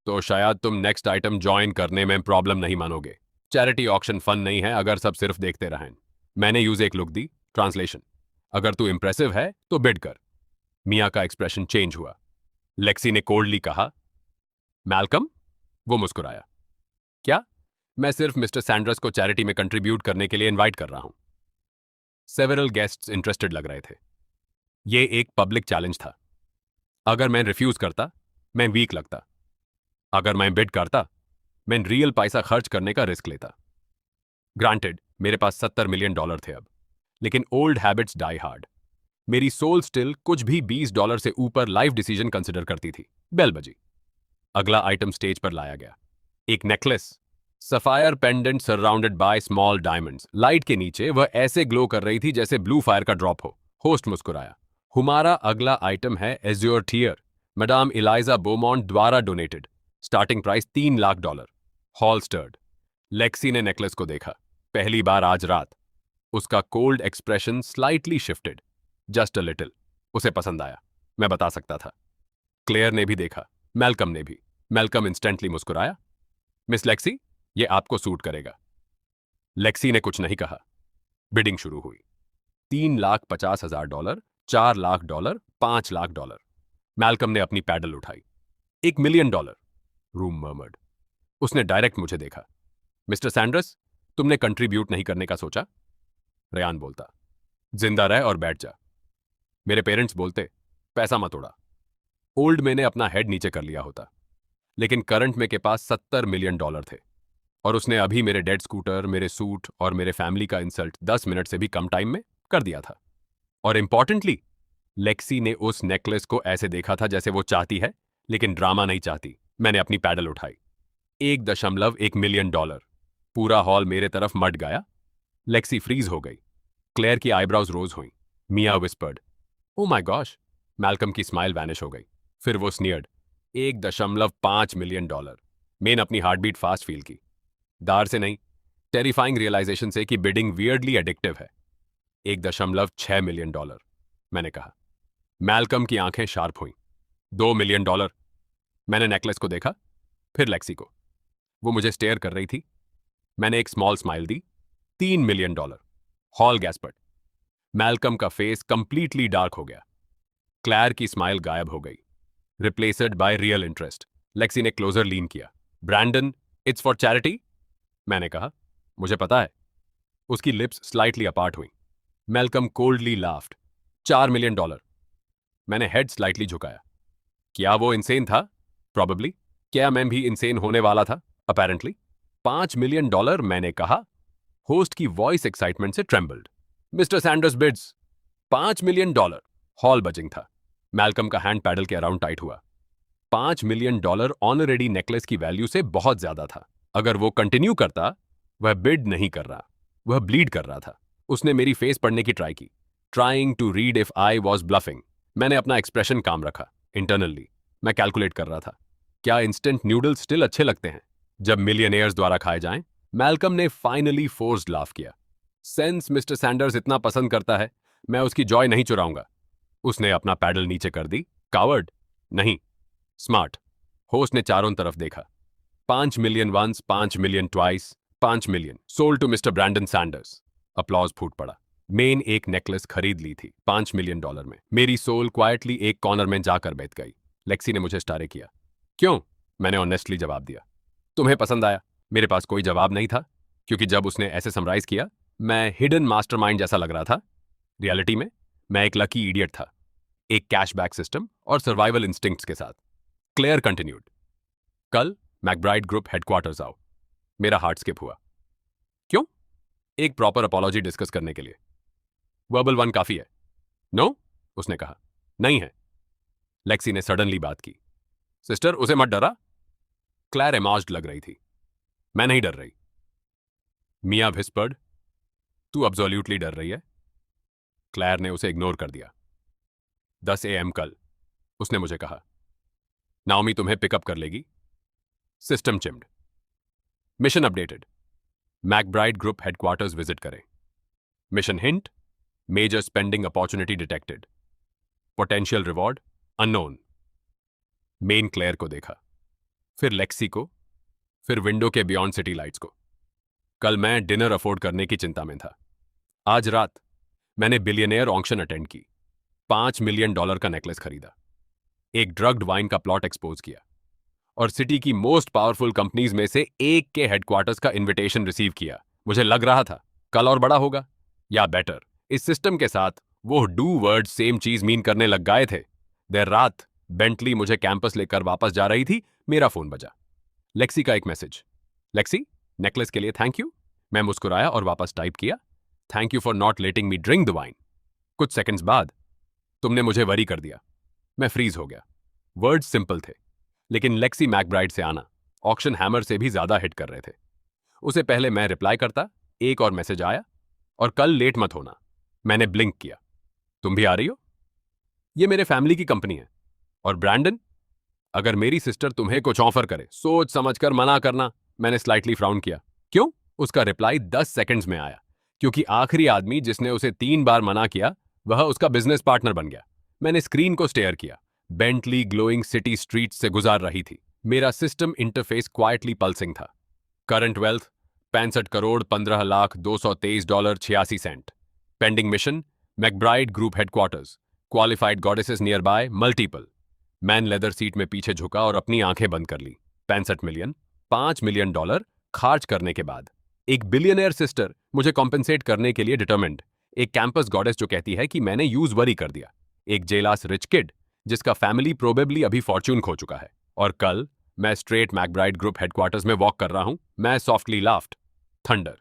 Speaker 1: तो शायद तुम नेक्स्ट आइटम ज्वाइन करने में प्रॉब्लम नहीं मानोगे। चैरिटी ऑक्शन फन नहीं है अगर सब सिर्फ देखते रहें। मैंने यूज एक लुक दी। ट्रांसलेशन, अगर तू इंप्रेसिव है तो बिड कर। मिया का एक्सप्रेशन चेंज हुआ। लेक्सी ने कोल्डली कहा, मैल्कम? वो मुस्कुराया। क्या? मैं सिर्फ मिस्टर सैंडर्स को चैरिटी में कंट्रीब्यूट करने के लिए इनवाइट कर रहा हूं। सेवरल गेस्ट्स इंटरेस्टेड लग रहे थे। ये एक पब्लिक चैलेंज था। अगर मैं रिफ्यूज करता, मैं वीक लगता। अगर मैं बिड करता, मैं रियल पैसा खर्च करने का रिस्क लेता। ग्रांटेड, मेरे पास $70 मिलियन थे अब, लेकिन ओल्ड हैबिट्स डाई हार्ड। मेरी सोल स्टिल कुछ भी $20 से ऊपर लाइफ डिसीजन कंसिडर करती थी। बेल बजी। अगला आइटम स्टेज पर लाया गया। एक necklace, sapphire pendant surrounded by small diamonds. Light के नीचे वह ऐसे ग्लो कर रही थी जैसे ब्लू फायर का ड्रॉप हो। होस्ट मुस्कुराया। हमारा अगला आइटम है azure tear, madam Eliza Beaumont द्वारा donated. Starting price $3 lakh. Hall stirred. Lexi ने नेकलेस को देखा, पहली बार आज रात। उसका cold expression slightly shifted, just a little. उसे पसंद आया, मैं बता सकता था। क्लेयर ने भी देखा, मैल्कम ने भी। मैल्कम इंस्टेंटली मुस्कुराया। मिस लेक्सी, ये आपको सूट करेगा। लेक्सी ने कुछ नहीं कहा। बिडिंग शुरू हुई। $3,50,000, $4 लाख, $5 लाख। मैल्कम ने अपनी पैडल उठाई। $1 मिलियन। Room murmured. उसने डायरेक्ट मुझे देखा। मिस्टर सैंडर्स, तुमने कंट्रीब्यूट नहीं करने का सोचा? रेयान बोलता, जिंदा रह और बैठ जा। मेरे पेरेंट्स बोलते, पैसा मत उड़ा। ओल्ड मैंने अपना हेड नीचे कर लिया होता, लेकिन करंट में के पास $70 मिलियन थे, और उसने अभी मेरे डेड स्कूटर, मेरे सूट और मेरे फैमिली का इंसल्ट 10 मिनट से भी कम टाइम में कर दिया था। और इंपॉर्टेंटली, लेक्सी ने उस नेकलेस को ऐसे देखा था जैसे वो चाहती है, लेकिन ड्रामा नहीं चाहती। मैंने अपनी पैडल उठाई। $1.1 मिलियन। पूरा हॉल मेरे तरफ मट गया। लेक्सी फ्रीज हो गई। क्लेयर की आईब्राउज रोज हुई। Mia whispered, oh my gosh. Malcolm की स्माइल वैनिश हो गई। फिर वो स्नियर्ड, $1.5 मिलियन। मैंने अपनी हार्टबीट फास्ट फील की। दार से नहीं, टेरिफाइंग रियलाइजेशन से कि बिडिंग वियर्डली एडिक्टिव है। $1.6 मिलियन, मैंने कहा। मैल्कम की आंखें शार्प हुईं। $2 मिलियन। मैंने नेकलेस को देखा, फिर लेक्सी को। वो मुझे स्टेयर कर रही थी। मैंने एक स्मॉल स्माइल दी। $3 मिलियन। Hall gasped. मैल्कम का फेस कंप्लीटली डार्क हो गया। क्लैर की स्माइल गायब हो गई, replaced by real interest. Lexi ने क्लोजर लीन किया। ब्रैंडन, इट्स फॉर चैरिटी, मैंने कहा। मुझे पता है। उसकी लिप्स स्लाइटली अपार्ट हुई। Malcolm coldly laughed. $4 मिलियन। मैंने हेड स्लाइटली झुकाया। क्या वो इंसेन था? प्रॉबेबली। क्या मैं भी इंसेन होने वाला था? अपेरेंटली। $5 मिलियन, मैंने कहा। होस्ट की वॉइस एक्साइटमेंट से trembled. Mister Sanders bids. $5 million. Hall buzzing था। मैल्कम का हैंड पैडल के अराउंड टाइट हुआ। $5 मिलियन ऑनरेडी नेकलेस की वैल्यू से बहुत ज्यादा था। अगर वो कंटिन्यू करता, वह बिड नहीं कर रहा, वह ब्लीड कर रहा था। उसने मेरी फेस पढ़ने की ट्राई की, trying to read if I was bluffing. मैंने अपना एक्सप्रेशन काम रखा। इंटरनली मैं कैलकुलेट कर रहा था, क्या इंस्टेंट न्यूडल्स स्टिल अच्छे लगते हैं जब मिलियनेयर्स द्वारा खाए जाएं? मैल्कम ने फाइनली फोर्स्ड लाफ किया। सेंस मिस्टर सैंडर्स इतना पसंद करता है, मैं उसकी जॉय नहीं चुराऊंगा। उसने अपना पैडल नीचे कर दी। कावर्ड नहीं, स्मार्ट। होस्ट ने चारों तरफ देखा। 5 million once, 5 million twice, 5 million sold to mister Brandon Sanders. Applause फूट पड़ा। मेन एक नेकलेस खरीद ली थी $5 मिलियन में। मेरी सोल क्वाइटली एक कॉर्नर में जाकर बैठ गई। लेक्सी ने मुझे स्टारे किया। क्यों? मैंने ऑनेस्टली जवाब दिया। तुम्हें पसंद आया? मेरे पास कोई जवाब नहीं था, क्योंकि जब उसने ऐसे समराइज किया, मैं हिडन मास्टरमाइंड जैसा लग रहा था। रियलिटी में मैं एक लकी इडियट था, एक कैशबैक सिस्टम और सर्वाइवल इंस्टिंक्ट्स के साथ। क्लेयर कंटिन्यूड, कल मैकब्राइड ग्रुप हेडक्वार्टर्स आओ। मेरा हार्ट स्किप हुआ। क्यों? एक प्रॉपर अपॉलॉजी डिस्कस करने के लिए। वर्बल वन काफी है? नो, उसने कहा। नहीं है। लेक्सी ने सडनली बात की। सिस्टर, उसे मत डरा। क्लैर एमॉज्ड लग रही थी। मैं नहीं डर रही। मिया विस्पर्ड, तू एब्सोल्युटली डर रही है। क्लैर ने उसे इग्नोर कर दिया। 10 AM कल, उसने मुझे कहा। नाओमी तुम्हें पिकअप कर लेगी। System chimed. Mission updated. McBride group headquarters visit करें। Mission hint, major spending opportunity detected. Potential reward unknown. मेन क्लेयर को देखा, फिर लेक्सी को, फिर विंडो के बियॉन्ड सिटी लाइट्स को। कल मैं डिनर अफोर्ड करने की चिंता में था। आज रात मैंने बिलियनियर ऑक्शन अटेंड की, $5 मिलियन का नेकलेस खरीदा, एक ड्रग्ड वाइन का प्लॉट एक्सपोज किया और सिटी की मोस्ट पावरफुल कंपनीज में से एक के हेडक्वार्टर्स का इनविटेशन रिसीव किया। मुझे लग रहा था कल और बड़ा होगा, या बेटर, इस सिस्टम के साथ वो डू वर्ड सेम चीज मीन करने लग गए थे। देर रात बेंटली मुझे कैंपस लेकर वापस जा रही थी। मेरा फोन बजा। लेक्सी का एक मैसेज। लेक्सी, नेकलेस के लिए थैंक यू। मैं मुस्कुराया और वापस टाइप किया, thank you for not letting me drink the wine. कुछ सेकंड्स बाद तुमने मुझे वरी कर दिया। मैं फ्रीज हो गया। वर्ड्स सिंपल थे, लेकिन लेक्सी मैकब्राइड से आना ऑक्शन हैमर से भी ज्यादा हिट कर रहे थे। उसे पहले मैं रिप्लाई करता, एक और मैसेज आया, और कल लेट मत होना। मैंने ब्लिंक किया। तुम भी आ रही हो? ये मेरे फैमिली की कंपनी है। और ब्रैंडन, अगर मेरी सिस्टर तुम्हें कुछ ऑफर करे, सोच समझकर मना करना। मैंने स्लाइटली फ्राउन किया। क्यों? उसका रिप्लाई 10 सेकंड्स में आया, क्योंकि आखिरी आदमी जिसने उसे 3 बार मना किया वह उसका बिजनेस पार्टनर बन गया। मैंने स्क्रीन को स्टेयर किया। बेंटली ग्लोइंग सिटी स्ट्रीट से गुजार रही थी। मेरा सिस्टम इंटरफेस क्वाइटली पल्सिंग था। Current wealth 65 crore 15,223.86। Pending mission, McBride group headquarters, qualified goddesses near by, multiple. Man leather seat में पीछे झुका और अपनी आंखें बंद कर ली। 65 मिलियन, $5 मिलियन खर्च करने के बाद एक बिलियनियर सिस्टर मुझे कॉम्पेंसेट करने के लिए डिटरमिन्ड। एक कैंपस गॉडेस जो कहती है कि मैंने यूज वरी कर दिया। एक जेलास रिच किड जिसका फैमिली प्रोबेबली अभी फॉर्च्यून खो चुका है। और कल मैं स्ट्रेट मैकब्राइड ग्रुप हेडक्वार्टर्स में वॉक कर रहा हूं। मैं सॉफ्टली लाफ्ड। थंडर,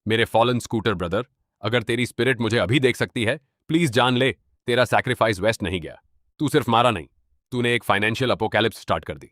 Speaker 1: मेरे फॉलन स्कूटर ब्रदर, अगर तेरी स्पिरिट मुझे अभी देख सकती है, प्लीज जान ले, तेरा सैक्रिफाइस वेस्ट नहीं गया। तू सिर्फ मारा नहीं, तूने एक फाइनेंशियल अपोकैलिप्स स्टार्ट कर दी।